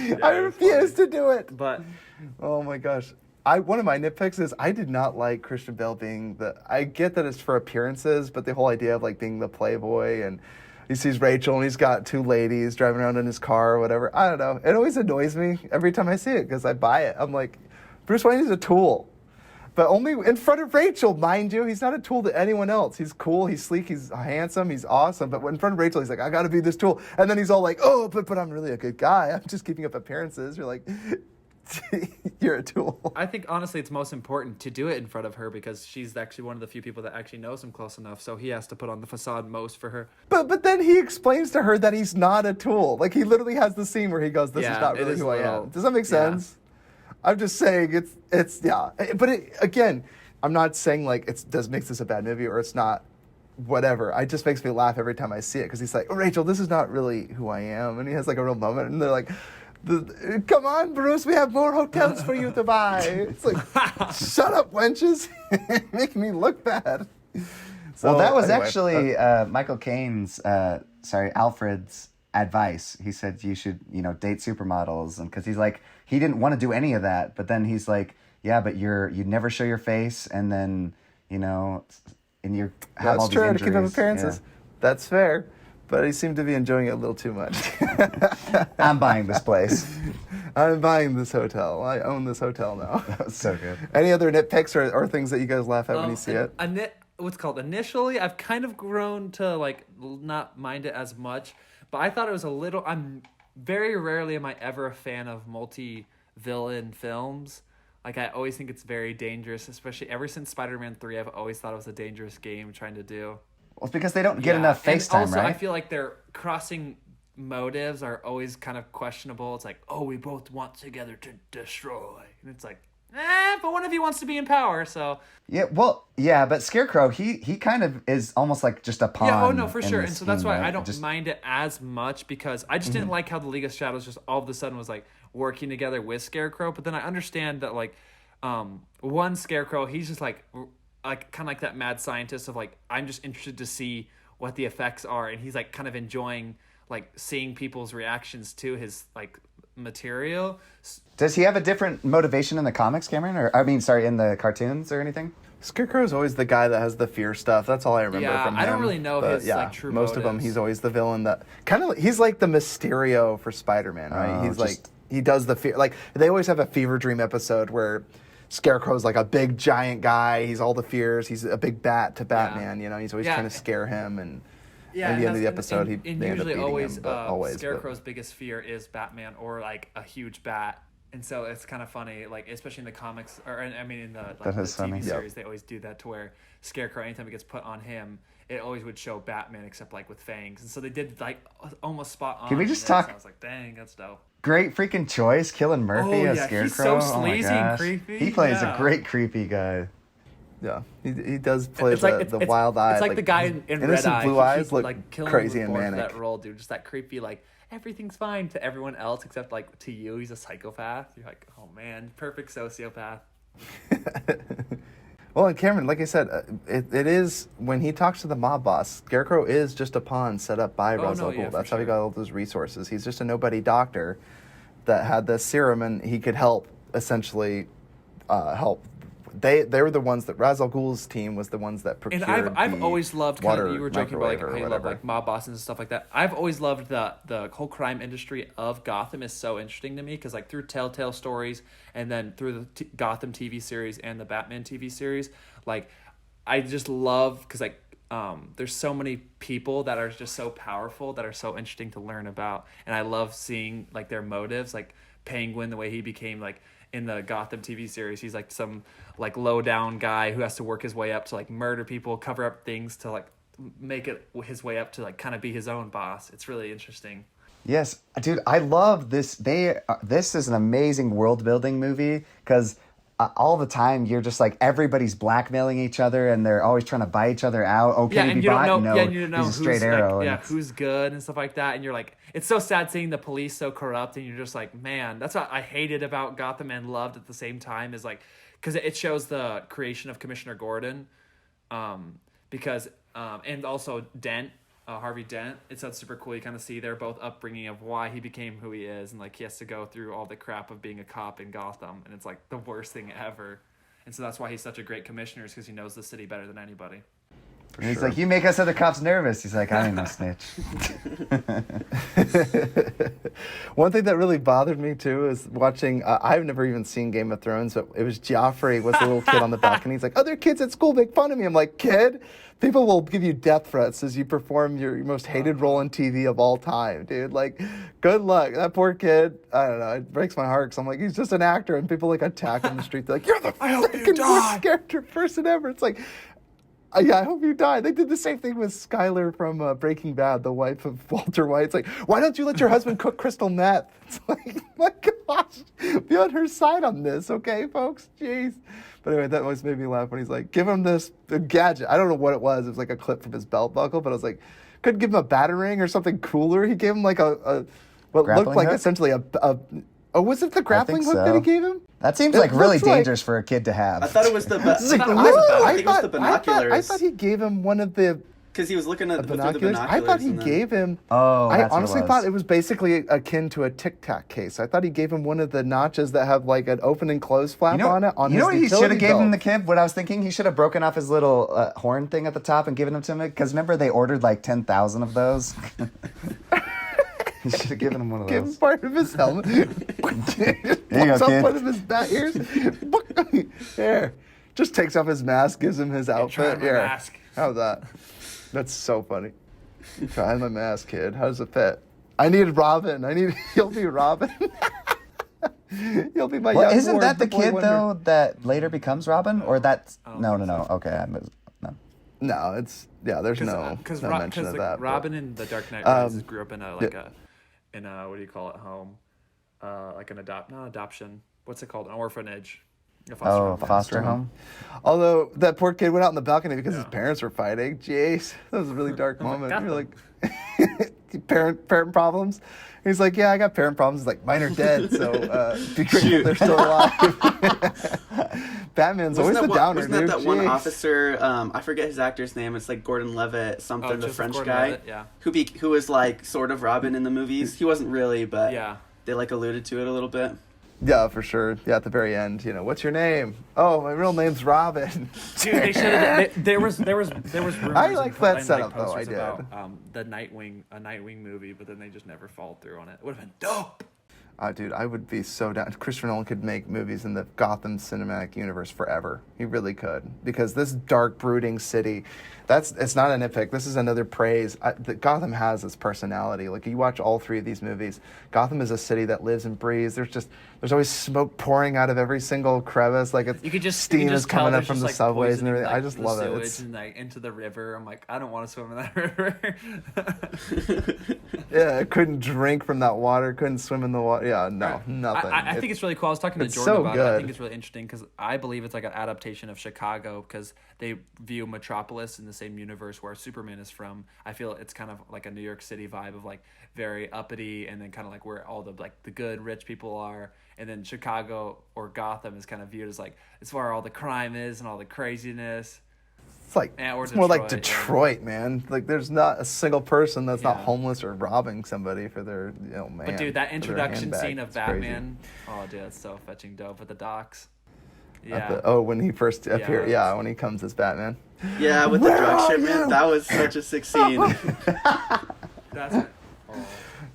Yeah, I refuse to do it. But oh my gosh, one of my nitpicks is I did not like Christian Bale being I get that it's for appearances, but the whole idea of like being the playboy and he sees Rachel and he's got two ladies driving around in his car or whatever. I don't know. It always annoys me every time I see it because I buy it. I'm like, Bruce Wayne is a tool. But only in front of Rachel, mind you. He's not a tool to anyone else. He's cool, he's sleek, he's handsome, he's awesome. But in front of Rachel, he's like, I gotta be this tool. And then he's all like, oh, but I'm really a good guy. I'm just keeping up appearances. You're like, you're a tool. I think honestly it's most important to do it in front of her because she's actually one of the few people that actually knows him close enough. So he has to put on the facade most for her. But then he explains to her that he's not a tool. Like he literally has the scene where he goes, this is not really who I am. Does that make sense? Yeah. I'm just saying it's yeah. But again, I'm not saying like makes this a bad movie or it's not whatever. It just makes me laugh every time I see it because he's like, oh, Rachel, this is not really who I am. And he has like a real moment and they're like, come on, Bruce, we have more hotels for you to buy. It's like, shut up, wenches. Making me look bad. So, well, that was anyway, actually Michael Caine's, Alfred's advice. He said you should, date supermodels, and because he's like, he didn't want to do any of that, but then he's like, yeah, but you never show your face, and then and you have all That's these true, injuries. to keep up appearances. Yeah. That's fair. But he seemed to be enjoying it a little too much. I'm buying this place. I'm buying this hotel. I own this hotel now. That was so good. Any other nitpicks or things that you guys laugh at when you see it? What's called initially, I've kind of grown to like not mind it as much, but I thought it was a little. I'm very rarely am I ever a fan of multi-villain films. Like, I always think it's very dangerous, especially ever since Spider-Man 3. I've always thought it was a dangerous game trying to do. Well, it's because they don't get enough face and time, also, right? I feel like their crossing motives are always kind of questionable. It's like, oh, we both want together to destroy. And it's like, but one of you wants to be in power, so... but Scarecrow, he kind of is almost like just a pawn. Yeah, oh no, for in sure. this And so that's scheme, why right? I don't mind it as much, because I just didn't like how the League of Shadows just all of a sudden was like working together with Scarecrow. But then I understand that like one Scarecrow, he's just like kind of like that mad scientist of like, I'm just interested to see what the effects are, and he's like kind of enjoying like seeing people's reactions to his like material. Does he have a different motivation in the comics, Cameron? In the cartoons or anything? Scarecrow is always the guy that has the fear stuff. That's all I remember from him. I don't really know his like true most of them, motives. he's always the villain that kind of, he's like the Mysterio for Spider-Man, right? He's like, he does the fear. Like, they always have a fever dream episode where Scarecrow's like a big giant guy. He's all the fears. He's a big bat to Batman. He's always trying to scare him, and at the end of the episode, they end up usually beating him. But always, Scarecrow's biggest fear is Batman or like a huge bat, and so it's kind of funny, like especially in the comics, or in the TV series, they always do that to where Scarecrow, anytime it gets put on him, it always would show Batman except like with fangs, and so they did like almost spot on. Can we just talk? I was like, dang, that's dope. Great freaking choice, killing Murphy as Scarecrow. He's so Oh my sleazy and gosh. creepy. He plays a great creepy guy. Yeah, he does play It's the wild eye. It's like the guy in Red innocent Eye. blue eyes look like killing crazy was and born for manic. that role, dude. Just that creepy, like everything's fine to everyone else except like to you. He's a psychopath. You're like, oh man, perfect sociopath. Well, and Cameron, like I said, it is when he talks to the mob boss. Scarecrow is just a pawn set up by Ra's al Ghul. That's how he got all those resources. He's just a nobody doctor that had this serum, and he could help essentially help. They were the ones that Ra's al Ghul's team was the ones that procured. And I've always loved kind of, you were joking about like how you love like mob bosses and stuff like that. I've always loved the whole crime industry of Gotham is so interesting to me, because like through Telltale stories and then through the Gotham TV series and the Batman TV series, like I just love, because like there's so many people that are just so powerful that are so interesting to learn about, and I love seeing like their motives, like Penguin, the way he became like in the Gotham TV series, he's like some like low down guy who has to work his way up to like murder people, cover up things to like make it his way up to like kind of be his own boss. It's really interesting. Yes, dude, I love this. This is an amazing world building movie, because all the time you're just like, everybody's blackmailing each other and they're always trying to buy each other out. Oh, can he be bought? No, you don't know he's a straight arrow. Like, who's good and stuff like that. And you're like, it's so sad seeing the police so corrupt, and you're just like, man, that's what I hated about Gotham and loved at the same time, is like, because it shows the creation of Commissioner Gordon, because and also Dent. Harvey Dent. It's super cool. You kind of see their both upbringing of why he became who he is, and like he has to go through all the crap of being a cop in Gotham, and it's like the worst thing ever. And so that's why he's such a great commissioner, is because he knows the city better than anybody. And he's like, you make us other cops nervous. He's like, I ain't no snitch. One thing that really bothered me too is watching. I've never even seen Game of Thrones, but it was Joffrey was the little kid on the balcony. He's like, other kids at school make fun of me. I'm like, kid, people will give you death threats as you perform your most hated role in TV of all time, dude. Like, good luck. That poor kid. I don't know. It breaks my heart, because I'm like, he's just an actor, and people like attack him in the street. They're like, you're the freaking worst character person ever. It's like, yeah, I hope you die. They did the same thing with Skylar from Breaking Bad, the wife of Walter White. It's like, why don't you let your husband cook crystal meth? It's like, my gosh, be on her side on this, okay, folks? Jeez. But anyway, that always made me laugh when he's like, give him this gadget. I don't know what it was. It was like a clip from his belt buckle, but I was like, could give him a batarang or something cooler. He gave him like what grappling looked like hook? essentially oh, was it the grappling hook that he gave him? That seems like really dangerous for a kid to have. I thought it was the Like, I think it was the binoculars. I thought he gave him one of the Because he was looking at through the binoculars. binoculars. I thought he and then- gave him. Oh, I that's what honestly it was. thought it was basically akin to a Tic Tac case. I thought he gave him one of the notches that have like an open and close flap on it. On you know his what he should utility have gave him belt. the kid? What I was thinking, he should have broken off his little horn thing at the top and given him to him. Because remember, they ordered like 10,000 of those. He should have given him one of Give him those. part of his helmet. There you go, Plucks off kid. one of his bat ears. There. Just takes off his mask, gives him his outfit. my Here. mask. How's that? That's so funny. Try my mask, kid. How does it fit? I need Robin. You'll be Robin. You'll be my Well, young isn't ward, that the boy kid wonder. though that later becomes Robin? Or that's I don't no. think so. Okay, no. No, it's there's no mention of that. Robin but- in The Dark Knight Rises grew up in a yeah. what do you call it, home, like an adoption. What's it called? An orphanage. A foster home. Foster home. Although that poor kid went out in the balcony because his parents were fighting. Jeez, that was a really dark moment. got You're like, parent problems. He's like, yeah, I got parent problems. He's like, mine are dead, so be grateful they're still alive. Batman's always the downer, Wasn't that dude. that one Jeez. officer? I forget his actor's name. It's like Gordon Levitt, something, the Joseph French Gordon-Levitt, guy, yeah. who was like sort of Robin in the movies. He wasn't really, but Yeah. they like alluded to it a little bit. Yeah, for sure. Yeah, at the very end, what's your name? Oh, my real name's Robin. Dude, they should have. There was rumors. I like and that and, setup, though, posters I did. About, a Nightwing movie, but then they just never followed through on it. It would have been dope. Dude, I would be so down. Christopher Nolan could make movies in the Gotham cinematic universe forever. He really could. Because this dark, brooding city, it's not a nitpick. This is another praise. Gotham has its personality. Like, you watch all three of these movies, Gotham is a city that lives and breathes. There's always smoke pouring out of every single crevice. Like, steam is coming up from the subways and everything. I just love it. It's and like into the river. I'm like, I don't want to swim in that river. Yeah, I couldn't drink from that water, couldn't swim in the water. Yeah, no, nothing. I think it's really cool. I was talking to it's Jordan so about it. I good. think it's really interesting because I believe it's like an adaptation of Chicago because they view Metropolis in the same universe where Superman is from. I feel it's kind of like a New York City vibe of like very uppity and then kind of like where all the good rich people are. And then Chicago or Gotham is kind of viewed as like it's where all the crime is and all the craziness. It's more like Detroit, man. Like, there's not a single person that's not homeless or robbing somebody for their, man. But dude, that for their introduction handbag. scene of It's crazy. Batman, oh dude, that's so fetching dope at the docks. Yeah. When he first appeared, when he comes as Batman. Yeah, with the Where drug are shipment, you? that was such a sick scene. That's it. Oh.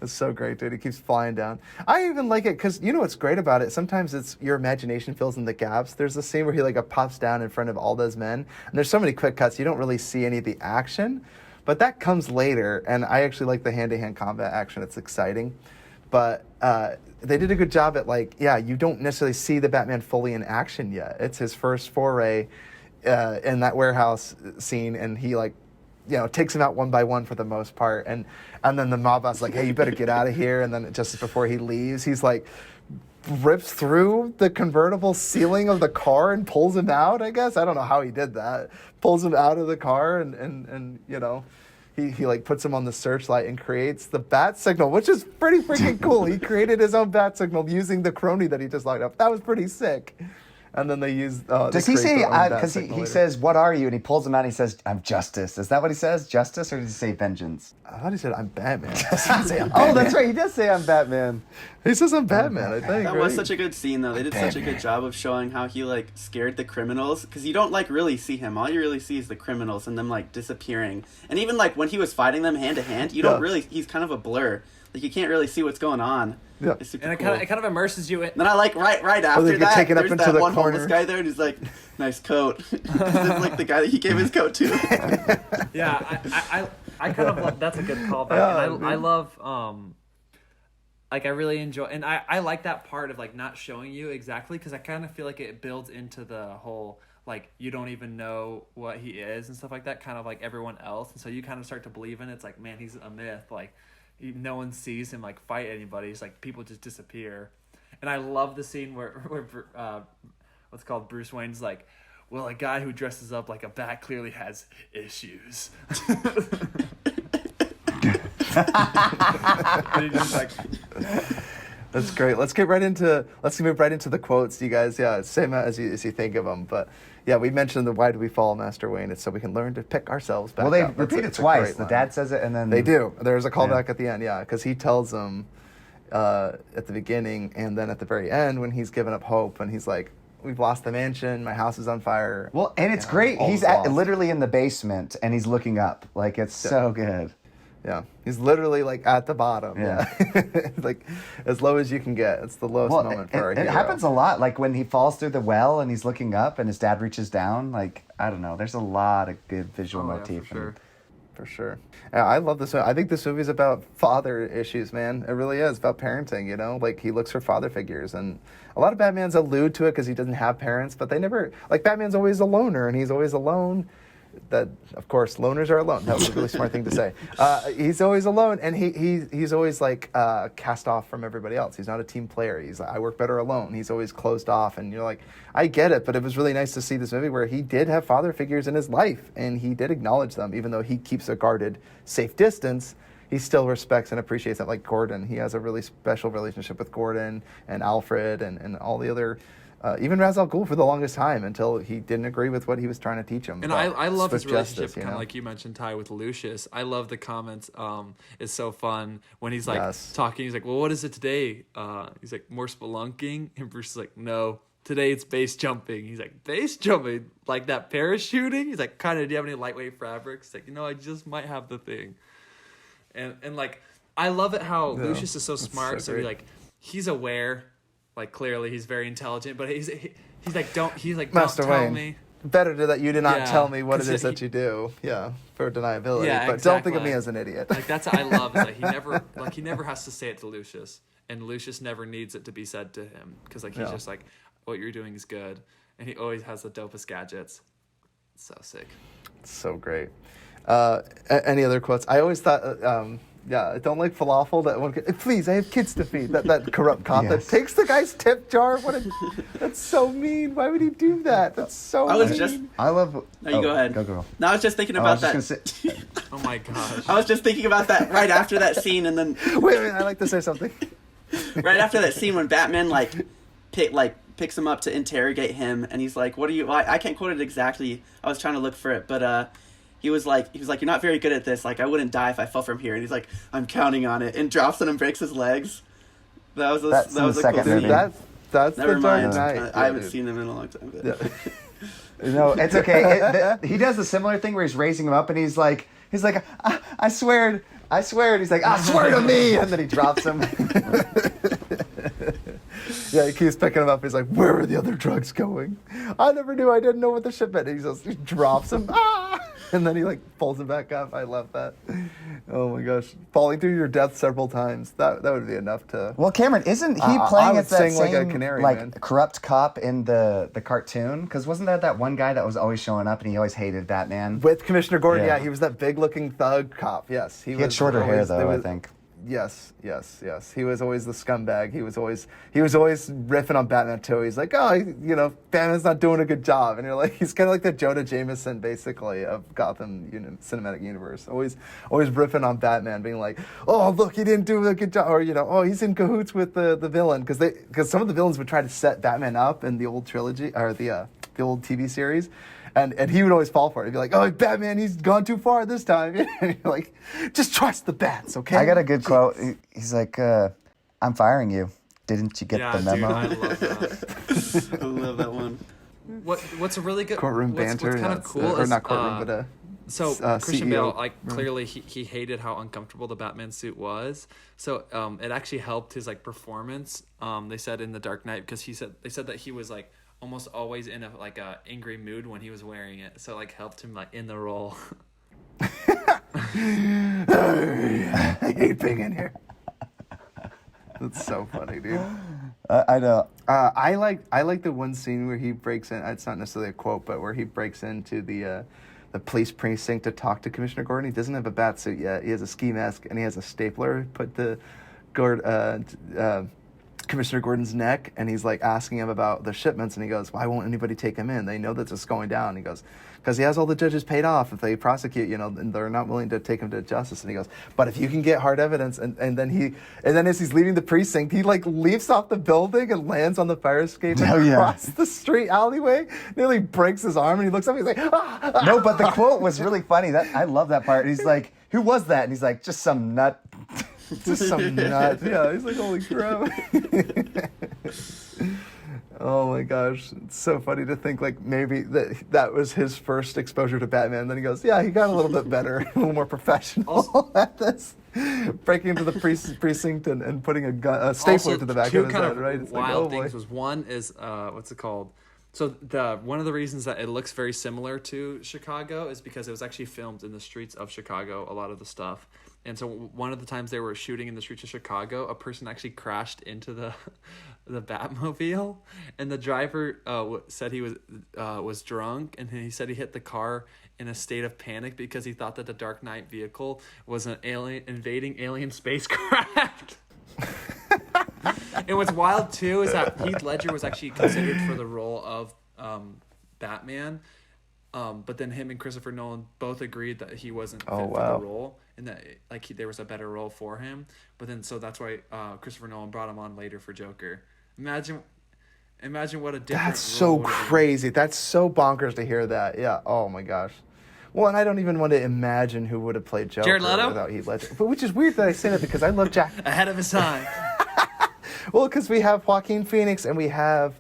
It's so great, dude. He keeps flying down. I even like it because you know what's great about it? Sometimes it's your imagination fills in the gaps. There's a scene where he pops down in front of all those men, and there's so many quick cuts you don't really see any of the action, but that comes later. And I actually like the hand-to-hand combat action. It's exciting, but they did a good job at you don't necessarily see the Batman fully in action yet. It's his first foray in that warehouse scene, and he takes him out one by one for the most part. And then the mob boss is like, hey, you better get out of here. And then just before he leaves, he's like, rips through the convertible ceiling of the car and pulls him out, I guess. I don't know how he did that. Pulls him out of the car and he puts him on the searchlight and creates the bat signal, which is pretty freaking cool. He created his own bat signal using the crony that he just locked up. That was pretty sick. And then they use. Does he say? Because he says, "What are you?" And he pulls him out. And he says, "I'm justice." Is that what he says? Justice, or does he say vengeance? I thought he said, "I'm Batman." Oh, that's right. He does say, "I'm Batman." He says, "I'm Batman." I think That was such a good scene, though. They did such a good job of showing how he scared the criminals, because you don't really see him. All you really see is the criminals and them disappearing. And even when he was fighting them hand to hand, you don't really. He's kind of a blur. You can't really see what's going on. Yeah. It's super And cool. it kind of immerses you in. Then I right after they get that, taken up there's into that the one corner. homeless guy there, and he's like, "Nice coat." Because it's the guy that he gave his coat to. Yeah, I kind of love, that's a good callback. Yeah, And I love I really enjoy, and I like that part of not showing you exactly, because I kind of feel like it builds into the whole you don't even know what he is and stuff like that, kind of like everyone else, and so you kind of start to believe in it. It's man, he's a myth. No one sees him fight anybody. It's people just disappear. And I love the scene where what's called Bruce Wayne's well, a guy who dresses up like a bat clearly has issues. And he's just That's great. Let's move right into the quotes, you guys. Yeah, same as you think of them. But yeah, we mentioned the "Why do we fall, Master Wayne?" It's so we can learn to pick ourselves back Well, they up. repeat it twice. The dad says it, and then they do. There's a callback at the end, yeah, because he tells them at the beginning and then at the very end when he's given up hope and he's like, "We've lost the mansion. My house is on fire." Well, and it's great. He's literally in the basement and he's looking up. Like, it's so good. Yeah, he's literally like at the bottom. Yeah, like as low as you can get. It's the lowest moment for our hero. It happens a lot. Like when he falls through the well and he's looking up and his dad reaches down. Like, I don't know. There's a lot of good visual motif. For sure. Yeah, I love this movie. I think this movie is about father issues, man. It really is about parenting. You know, like he looks for father figures, and a lot of Batmans allude to it because he doesn't have parents, but they never. Like Batman's always a loner, and he's always alone. That, of course, loners are alone. That was a really smart thing to say. He's always alone, and he's always like cast off from everybody else. He's not a team player. He's like, I work better alone. He's always closed off, and you're like, I get it, but it was really nice to see this movie where he did have father figures in his life, and he did acknowledge them, even though he keeps a guarded, safe distance. He still respects and appreciates that. Like Gordon, he has a really special relationship with Gordon and Alfred and all the other. Even Ra's al Ghul for the longest time until he didn't agree with what he was trying to teach him. And I love his relationship, justice, kind of like you mentioned, Ty, with Lucius. I love the comments. It's so fun when he's like talking. He's like, "Well, what is it today?" He's like, "More spelunking." And Bruce is like, "No, today it's base jumping." He's like, "Base jumping? Like that parachuting?" He's like, "Kind of. Do you have any lightweight fabrics?" Like, I just might have the thing. And like, I love it how Lucius is so smart. So he's aware. Like clearly he's very intelligent, but he's like don't Master tell Wayne, me. Better that you did not tell me what it is that you do. Yeah, for deniability. Yeah, but exactly. Don't think of me as an idiot. Like that's what I love. Is like he never has to say it to Lucius, and Lucius never needs it to be said to him because like he's just like, what you're doing is good, and he always has the dopest gadgets. It's so sick. It's so great. Any other quotes? I always thought. I don't like falafel. That one. Please, I have kids to feed. That corrupt cop that takes the guy's tip jar. That's so mean. Why would he do that? That's so mean. I love. No, you go ahead. Go. No, I was just thinking about that. Oh my gosh. I was just thinking about that right after that scene, and then wait. I like to say something. Right after that scene when Batman picks him up to interrogate him, and he's like, "What are you?" I can't quote it exactly. I was trying to look for it, but He was like, "You're not very good at this. Like, I wouldn't die if I fell from here." And he's like, "I'm counting on it," and drops it and breaks his legs. That was a cool scene. That's Never the mind. Dark Knight. I haven't seen him in a long time. But. Yeah. No, it's okay. He does a similar thing where he's raising him up, and he's like, I swear. And he's like, I swear to me, and then he drops him. Yeah, he keeps picking him up. He's like, "Where are the other drugs going? I never knew. I didn't know what the ship meant." He drops him. And then he pulls him back up. I love that. Oh my gosh, falling through your death several times. That would be enough to. Well, Cameron, isn't he playing at that same like a canary, man. corrupt cop in the cartoon? Because wasn't that one guy that was always showing up and he always hated Batman? With Commissioner Gordon, yeah, he was that big-looking thug cop. Yes, he had shorter hair though. I think. Yes. He was always the scumbag. He was always riffing on Batman too. He's like, Batman's not doing a good job, and you're like, he's kind of like the Jonah Jameson basically of Gotham cinematic universe. Always riffing on Batman, being like, oh look, he didn't do a good job, or oh he's in cahoots with the villain because some of the villains would try to set Batman up in the old trilogy or the old TV series. And he would always fall for it. He'd be like, "Oh, Batman, he's gone too far this time." And you're like, "Just trust the bats, okay?" I got a good quote. He's like, "I'm firing you. Didn't you get the memo?" Dude, I love that. I love that one. What's a really good courtroom banter? What's kind of cool or is not courtroom, but so Christian CEO. Bale, clearly he hated how uncomfortable the Batman suit was. So it actually helped his performance. They said in The Dark Knight because they said that he was almost always in a angry mood when he was wearing it, so helped him in the role. I hate being in here. That's so funny, dude. I know. I like the one scene where he breaks in. It's not necessarily a quote, but where he breaks into the police precinct to talk to Commissioner Gordon. He doesn't have a bat suit yet. He has a ski mask and he has a stapler. Put the Commissioner Gordon's neck, and he's like asking him about the shipments, and he goes, why won't anybody take him in? They know that it's going down. He goes, because he has all the judges paid off if they prosecute, and they're not willing to take him to justice. And he goes, but if you can get hard evidence, and then as he's leaving the precinct, he like leaps off the building and lands on the fire escape across the street alleyway, nearly breaks his arm, and he looks up, and he's like, ah! No, but the quote was really funny. I love that part. He's like, who was that? And he's like, just some nut. Just some nut. Yeah, he's like, holy crap. Oh my gosh, it's so funny to think like maybe that was his first exposure to Batman. Then he goes, yeah, he got a little bit better, a little more professional at this, breaking into the precinct and putting a stapler to the back of his head. Right? It's wild like, oh things boy. was one is what's it called? So one of the reasons that it looks very similar to Chicago is because it was actually filmed in the streets of Chicago, a lot of the stuff. And so one of the times they were shooting in the streets of Chicago, a person actually crashed into the Batmobile, and the driver said he was drunk, and he said he hit the car in a state of panic because he thought that the Dark Knight vehicle was an invading alien spacecraft. And what's wild too is that Heath Ledger was actually considered for the role of Batman, but then him and Christopher Nolan both agreed that he wasn't fit for the role, and that there was a better role for him. But then so that's why Christopher Nolan brought him on later for Joker. Imagine what a different. That's so crazy. That's so bonkers to hear that. Yeah. Oh my gosh. Well, and I don't even want to imagine who would have played Joker Jared Leto? without Heath Ledger. But which is weird that I say that because I love Jack. Ahead of his time. Well, because we have Joaquin Phoenix and we have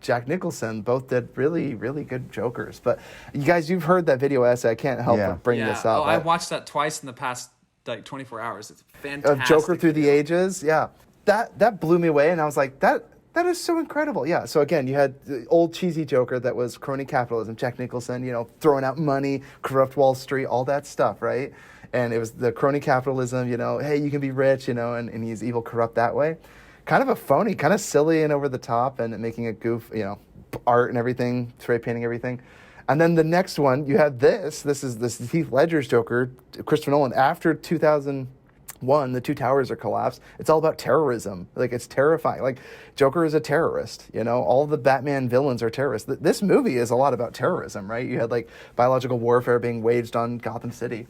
Jack Nicholson. Both did really, really good Jokers. But you guys, you've heard that video essay. I can't help but bring this up. Oh, I watched that twice in the past 24 hours. It's fantastic. Of Joker Through the Ages. Yeah. That blew me away, and I was like, that is so incredible. Yeah. So again, you had the old cheesy Joker that was crony capitalism, Jack Nicholson, throwing out money, corrupt Wall Street, all that stuff, right? And it was the crony capitalism, hey, you can be rich, and he's evil, corrupt that way. Kind of a phony, kind of silly and over the top, and making a goof, art and everything, spray painting everything. And then the next one, you have this is Heath Ledger's Joker, Christopher Nolan, after 2001, the two towers are collapsed. It's all about terrorism. Like, it's terrifying. Like, Joker is a terrorist, all the Batman villains are terrorists. This movie is a lot about terrorism, right? You had like biological warfare being waged on Gotham City.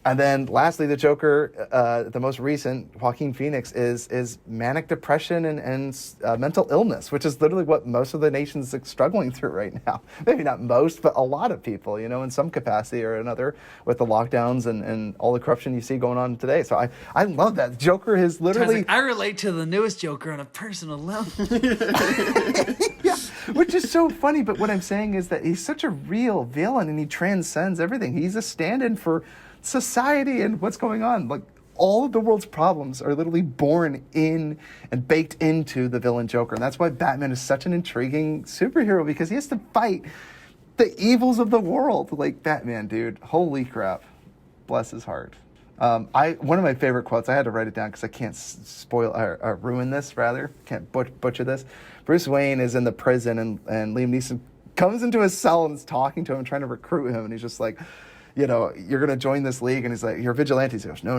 And then lastly, the Joker, the most recent, Joaquin Phoenix, is manic depression and mental illness, which is literally what most of the nation's struggling through right now. Maybe not most, but a lot of people, in some capacity or another with the lockdowns and all the corruption you see going on today. So I love that. Joker is literally... I relate to the newest Joker on a personal level. Yeah, which is so funny. But what I'm saying is that he's such a real villain and he transcends everything. He's a stand-in for society and what's going on. Like, all of the world's problems are literally born in and baked into the villain Joker. And that's why Batman is such an intriguing superhero, because he has to fight the evils of the world. Like, Batman, dude, holy crap. Bless his heart. One of my favorite quotes, I had to write it down because I can't spoil or ruin this, rather. Can't butcher this. Bruce Wayne is in the prison and Liam Neeson comes into his cell and is talking to him, trying to recruit him. And he's just like, you're going to join this league. And he's like, you're a vigilante. He goes, no.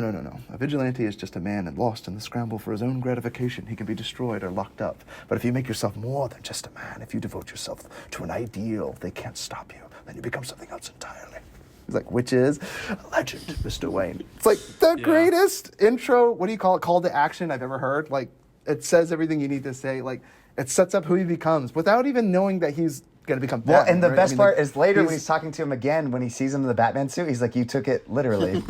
A vigilante is just a man and lost in the scramble for his own gratification. He can be destroyed or locked up. But if you make yourself more than just a man, if you devote yourself to an ideal, they can't stop you. Then you become something else entirely. He's like, which is a legend, Mr. Wayne. It's like the greatest intro, what do you call it, call to action I've ever heard. Like, it says everything you need to say. Like, it sets up who he becomes without even knowing that he's going to become Batman. Well, and the right? best part is later when he's talking to him again, when he sees him in the Batman suit, he's like, you took it literally.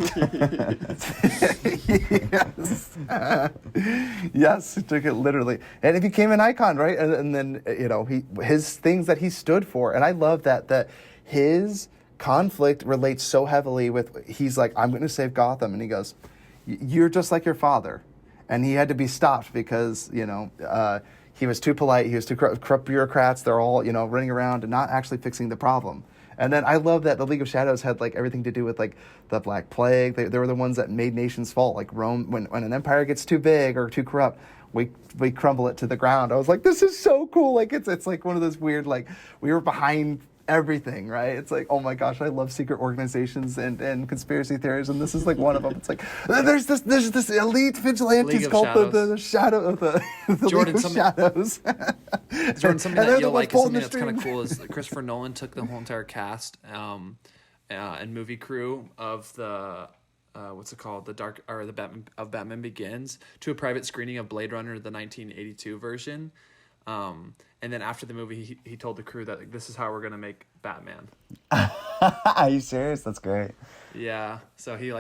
Yes. Yes, he took it literally. And it became an icon, right? And then, his things that he stood for. And I love that his conflict relates so heavily with, he's like, I'm going to save Gotham. And he goes, you're just like your father. And he had to be stopped because, he was too polite. He was too corrupt bureaucrats. They're all, running around and not actually fixing the problem. And then I love that the League of Shadows had like everything to do with like the Black Plague. They were the ones that made nations fall. Like Rome, when an empire gets too big or too corrupt, we crumble it to the ground. I was like, this is so cool. Like it's like one of those weird, like, we were behind everything, right? It's like, oh my gosh, I love secret organizations and conspiracy theories, and this is like one of them. It's like there's this elite vigilantes League of called the Shadows. Shadow of the Jordan, League of something- Shadows. Jordan, something And they're that the you'll ones like, pulling something the that's kind of string. cool is that Christopher Nolan took the whole entire cast and movie crew of the what's it called, the Batman Begins, to a private screening of Blade Runner, the 1982 version. And then after the movie, he told the crew that, like, this is how we're gonna make Batman. Are you serious? That's great. Yeah, so he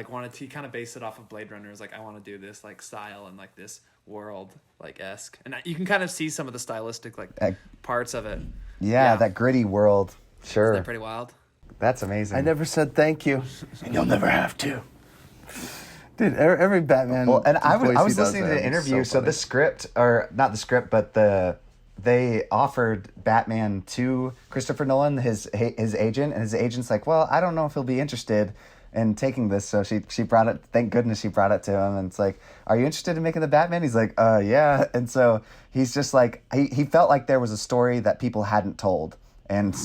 kind of based it off of Blade Runner. It was like, I want to do this like style and like this world like esque, and you can kind of see some of the stylistic like parts of it. Yeah, that gritty world. Sure. Isn't that pretty wild? That's amazing. I never said thank you, and you'll never have to. Dude, every Batman. Well, and I voice he was does listening to there the is interview. So funny. the script, or not the script, but they offered Batman to Christopher Nolan, his agent, and his agent's like, well, I don't know if he'll be interested in taking this. So she brought it. Thank goodness she brought it to him. And it's like, are you interested in making the Batman? He's like, yeah. And so he's just like, he felt like there was a story that people hadn't told. And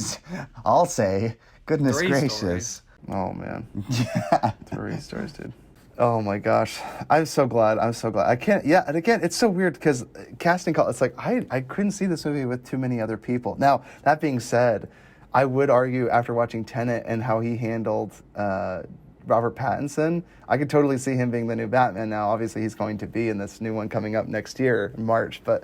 I'll say, goodness Three gracious. stories. Oh man, Yeah. 3 stories, dude. Oh my gosh, I'm so glad. I can't. Yeah, and again, it's so weird because casting call. It's like I couldn't see this movie with too many other people. Now that being said, I would argue after watching Tenet and how he handled Robert Pattinson, I could totally see him being the new Batman. Now, obviously, he's going to be in this new one coming up next year in March, but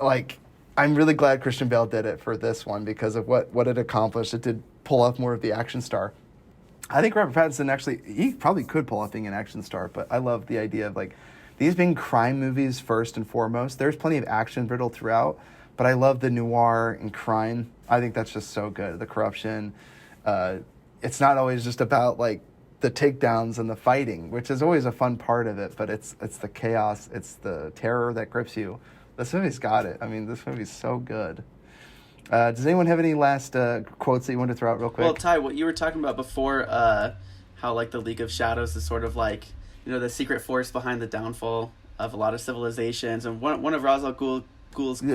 like, I'm really glad Christian Bale did it for this one because of what it accomplished. It did pull off more of the action star. I think Robert Pattinson actually, he probably could pull off being an action star, but I love the idea of like these being crime movies first and foremost. There's plenty of action riddled throughout, but I love the noir and crime. I think that's just so good. The corruption. It's not always just about like the takedowns and the fighting, which is always a fun part of it, but it's the chaos, it's the terror that grips you. This movie's got it. I mean, this movie's so good. Does anyone have any last quotes that you want to throw out real quick? Well, Ty, what you were talking about before, how like the League of Shadows is sort of like, the secret force behind the downfall of a lot of civilizations. And one of Ra's al Ghul's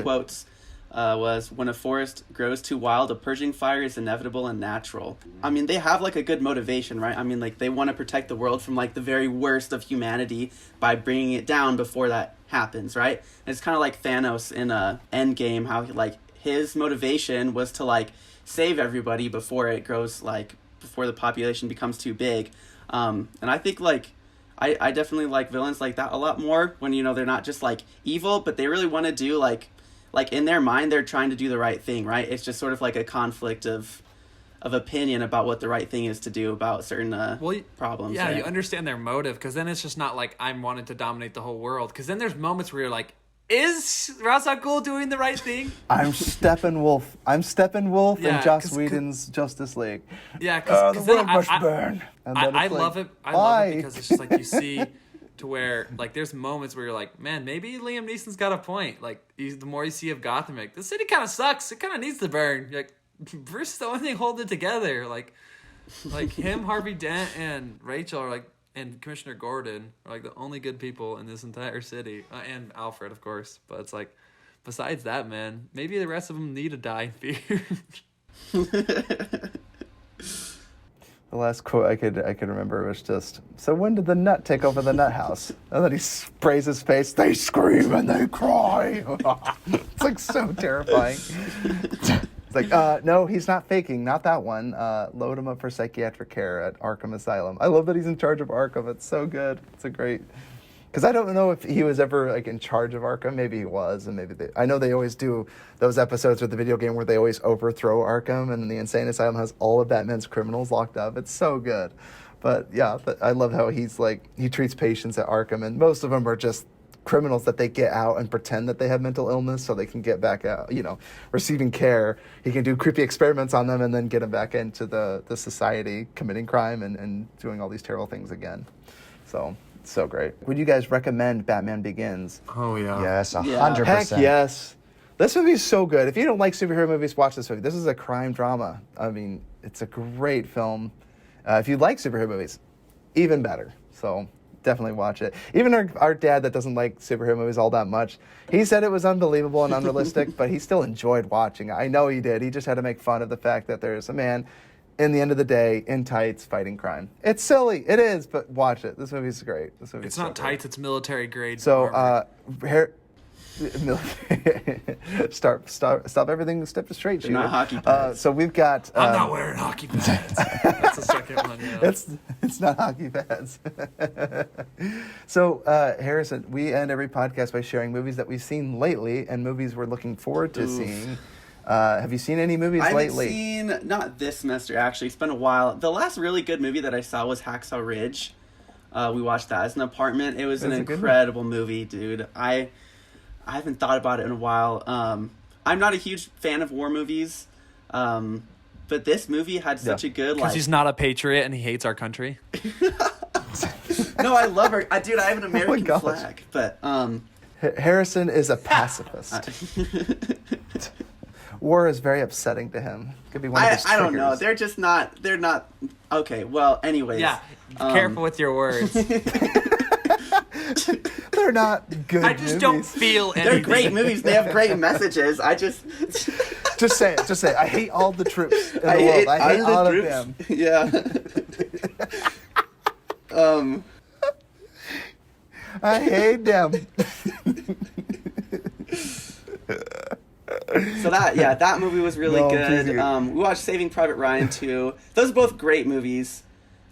quotes was, "When a forest grows too wild, a purging fire is inevitable and natural." I mean, they have like a good motivation, right? I mean, like they want to protect the world from like the very worst of humanity by bringing it down before that happens, right? And it's kind of like Thanos in Endgame, how like his motivation was to like save everybody before it grows, like before the population becomes too big. And I think like I definitely like villains like that a lot more when they're not just like evil, but they really want to do like in their mind they're trying to do the right thing, right? It's just sort of like a conflict of opinion about what the right thing is to do about certain problems. Yeah, right? you understand their motive, because then it's just not like I'm wanting to dominate the whole world. Because then there's moments where you're like, is Ra's al Ghul doing the right thing? I'm Steppenwolf. Yeah, in Joss 'cause- Whedon's Justice League. Yeah, because The world must burn. And then I it's love like, it. I love why? it because it's just like you see to where like there's moments where you're like, man, maybe Liam Neeson's got a point. Like the more you see of Gotham, like the city kind of sucks. It kind of needs to burn. You're like, Bruce is the only thing holding it together. Like him, Harvey Dent, and Rachel are like, and Commissioner Gordon are like the only good people in this entire city, and Alfred, of course. But it's like, besides that, man, maybe the rest of them need to die in fear. The last quote I could remember was just, "So when did the nut take over the nut house?" And then he sprays his face. They scream and they cry. It's like so terrifying. It's like, no, he's not faking. Not that one. Load him up for psychiatric care at Arkham Asylum. I love that he's in charge of Arkham. It's so good. It's a great. Because I don't know if he was ever like in charge of Arkham. Maybe he was, and maybe I know they always do those episodes with the video game where they always overthrow Arkham, and then the insane asylum has all of Batman's criminals locked up. It's so good. But yeah, I love how he's like he treats patients at Arkham, and most of them are just criminals that they get out and pretend that they have mental illness so they can get back out, receiving care. He can do creepy experiments on them and then get them back into the society, committing crime and doing all these terrible things again. So great. Would you guys recommend Batman Begins? Oh yeah. Yes, 100%. Heck yes. This movie is so good. If you don't like superhero movies, watch this movie. This is a crime drama. I mean, it's a great film. If you like superhero movies, even better. So definitely watch it. Even our dad that doesn't like superhero movies all that much, he said it was unbelievable and unrealistic, but he still enjoyed watching it. I know he did. He just had to make fun of the fact that there's a man, in the end of the day, in tights fighting crime. It's silly. It is, but watch it. This movie's great. This movie's It's not so great. tights, it's military grade. So, armor. stop everything, step straight. They're not hockey pads. So we've got. I'm not wearing hockey pads. That's the second one. Yeah. It's not hockey pads. So, Harrison, we end every podcast by sharing movies that we've seen lately and movies we're looking forward to seeing. Have you seen any movies lately? I haven't seen, not this semester actually, it's been a while. The last really good movie that I saw was Hacksaw Ridge. We watched that as an apartment. It was an incredible movie, dude. I haven't thought about it in a while. I'm not a huge fan of war movies, but this movie had such a good Because he's not a patriot and he hates our country. No, I love her. Dude, I have an American gosh. flag, but Harrison is a pacifist. War is very upsetting to him. Could be one of his I don't know. triggers. They're just not. They're not. Okay. Well, anyways. Yeah, careful with your words. They're not good. I just don't feel anything. They're great movies. They have great messages. I just. Just say it. Just say it. I hate all the troops in the hate world. I hate all the all of troops. them. Yeah. I hate them. So that movie was really No, good. please. We watched Saving Private Ryan too. Those are both great movies.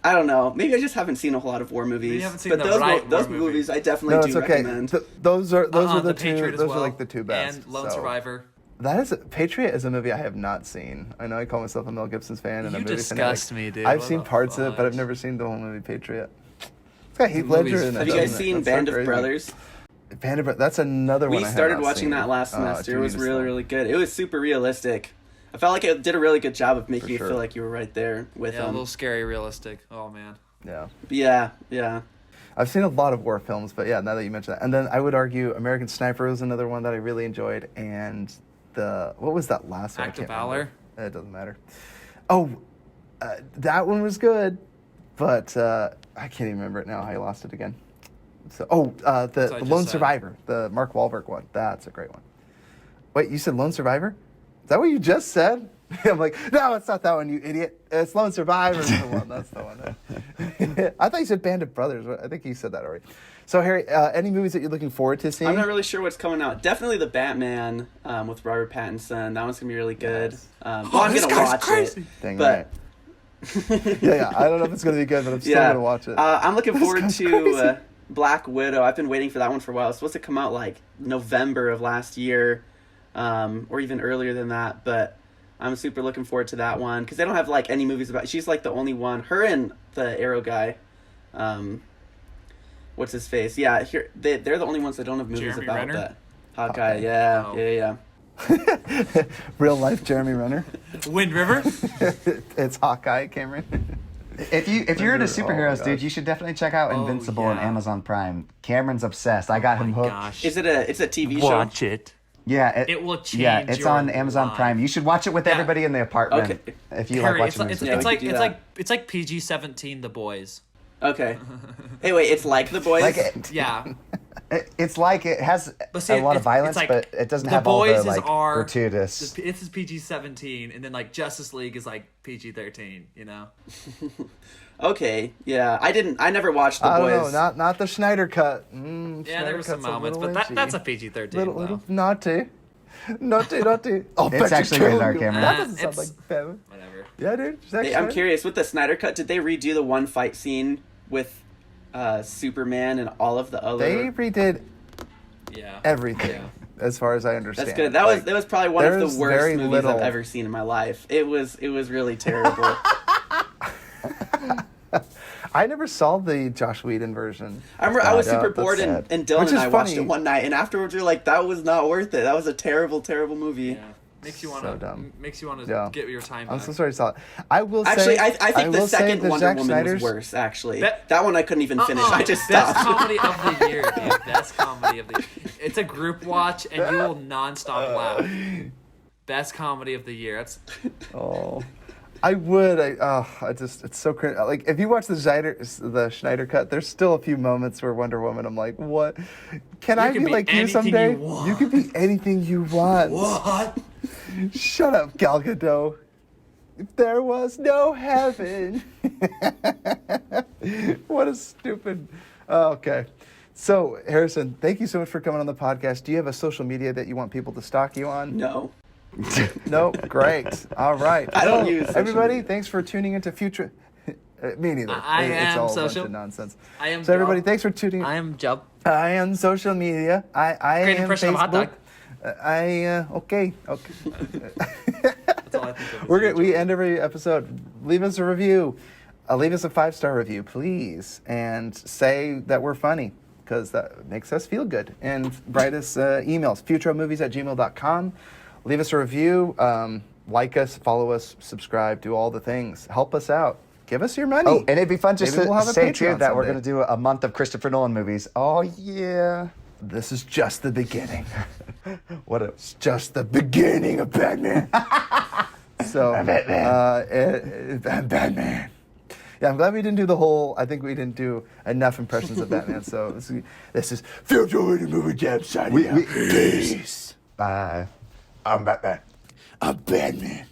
I don't know. Maybe I just haven't seen a whole lot of war movies. You haven't seen but the those right those war movies movie. I definitely No, do it's okay. recommend. Those are the two. Patriot as Those well, are like the two best. And Lone so. Survivor. Patriot is a movie I have not seen. I know I call myself a Mel Gibson's fan and a You movie disgust fanatic. me, dude. I've What seen the parts of it, but I've fudge? never seen the whole movie Patriot. It's got Heath The movie's Ledger in it. Have you guys doesn't it? seen That's so Band of crazy. Brothers? Band of Brothers. That's another one. We I have started not watching seen. that last semester. It was dude, really, really good. It was super realistic. I felt like it did a really good job of making you sure. feel like you were right there with Yeah, a them. little scary, realistic. Oh man. Yeah. Yeah. I've seen a lot of war films, but yeah, now that you mention that. And then I would argue American Sniper was another one that I really enjoyed. And what was that last one? Act I of can't remember. Valor? It doesn't matter. Oh, that one was good, but I can't even remember it now. I lost it again. So, the I Lone just said. Survivor, the Mark Wahlberg one. That's a great one. Wait, you said Lone Survivor? Is that what you just said? I'm like, no, it's not that one, you idiot. It's Lone Survivor. Is the one. That's the one. I thought you said Band of Brothers. I think you said that already. So, Harry, any movies that you're looking forward to seeing? I'm not really sure what's coming out. Definitely the Batman with Robert Pattinson. That one's going to be really good. Yes. Well, I'm this going to guy's watch crazy. it. Dang But right. Yeah. I don't know if it's going to be good, but I'm still going to watch it. I'm looking This forward guy's to crazy. Black Widow. I've been waiting for that one for a while. It's supposed to come out like November of last year, or even earlier than that. But I'm super looking forward to that one because they don't have like any movies about. She's like the only one. Her and the Arrow guy. What's his face? Yeah, they're the only ones that don't have movies Jeremy about Renner? that. Hawkeye. Yeah, Oh. yeah. Real life Jeremy Renner. Wind River. It's Hawkeye, Cameron. If you're into Oh my superheroes, gosh. dude, you should definitely check out Oh, Invincible on yeah. Amazon Prime. Cameron's obsessed. I got him Oh my hooked. gosh. It's a TV show. Watch it. Yeah, It will change Yeah, it's your on Amazon life. Prime. You should watch it with Yeah. everybody in the apartment. Okay. If you Harry, like it's watching like, movies. it's, with it's them. like do it's that. like it's like PG-17 The Boys. Okay. Hey, wait. It's like The Boys. Like it, Yeah. it's like it has But see, a lot of it's violence, like but it doesn't The have all Boys the is like R, gratuitous. This is PG-17, and then like Justice League is like PG-13. You know. Okay. Yeah. I never watched The I don't Boys. know, not the Schneider cut. Yeah, Schneider there were some cut's a moments, little but itchy. that's a PG-13. little though. naughty. Naughty. Oh, It's bet you actually kill rated R, you. Cameron. That doesn't sound It's- like Batman. Whatever. Yeah, dude. Zack Hey, I'm Snyder. curious. With the Snyder Cut, did they redo the one fight scene with Superman and all of the other? They redid Yeah. everything, Yeah. as far as I understand. That's good. That was probably one of there's the worst very movies little- I've ever seen in my life. It was really terrible. I never saw the Josh Whedon version. I remember I was Yeah, super that's bored and sad. Dylan Which and is I watched funny. it one night, and afterwards we were like, that was not worth it. That was a terrible, terrible movie. Yeah. Makes you want So to dumb. to get your time back. I'm so sorry you saw it. I will Actually, say, I think the will say second the Wonder Zack Woman Snyder's, was worse, actually. That- That one I couldn't even finish. I just Best stopped. comedy of the year, dude. Best comedy of the year. It's a group watch, and you will nonstop laugh. Best comedy of the year. That's Oh, I would. It's so cringe. Like, if you watch the Schneider cut, there's still a few moments where Wonder Woman, I'm like, what? Can I be like you someday? You can be anything you want. What? Shut up, Gal Gadot. If there was no heaven. What a stupid. Okay. So, Harrison, thank you so much for coming on the podcast. Do you have a social media that you want people to stalk you on? No. No? Great. All right. I don't use social everybody, media. thanks for tuning into Futro. Me neither. I It's am all a bunch social. of nonsense. I am So, everybody, Job. thanks for tuning in. I am Job. I am social media. I Great am impression of a hot Facebook. dog. Okay. That's all I think of. We end every episode. Leave us a review. Leave us a 5-star review, please, and say that we're funny, because that makes us feel good. And write us emails, futromovies@gmail.com. Leave us a review. Like us, follow us, subscribe, do all the things. Help us out. Give us your money. Oh, and it'd be fun just Maybe we'll to have a say too Patreon that we're someday. going to do a month of Christopher Nolan movies. Oh, yeah. This is just the beginning. What a... It's just the beginning of Batman. So, Batman. Yeah, I'm glad we didn't do the whole. I think we didn't do enough impressions of Batman. So this is Futro movie jam signing out. Peace. Bye. I'm Batman. I'm Batman.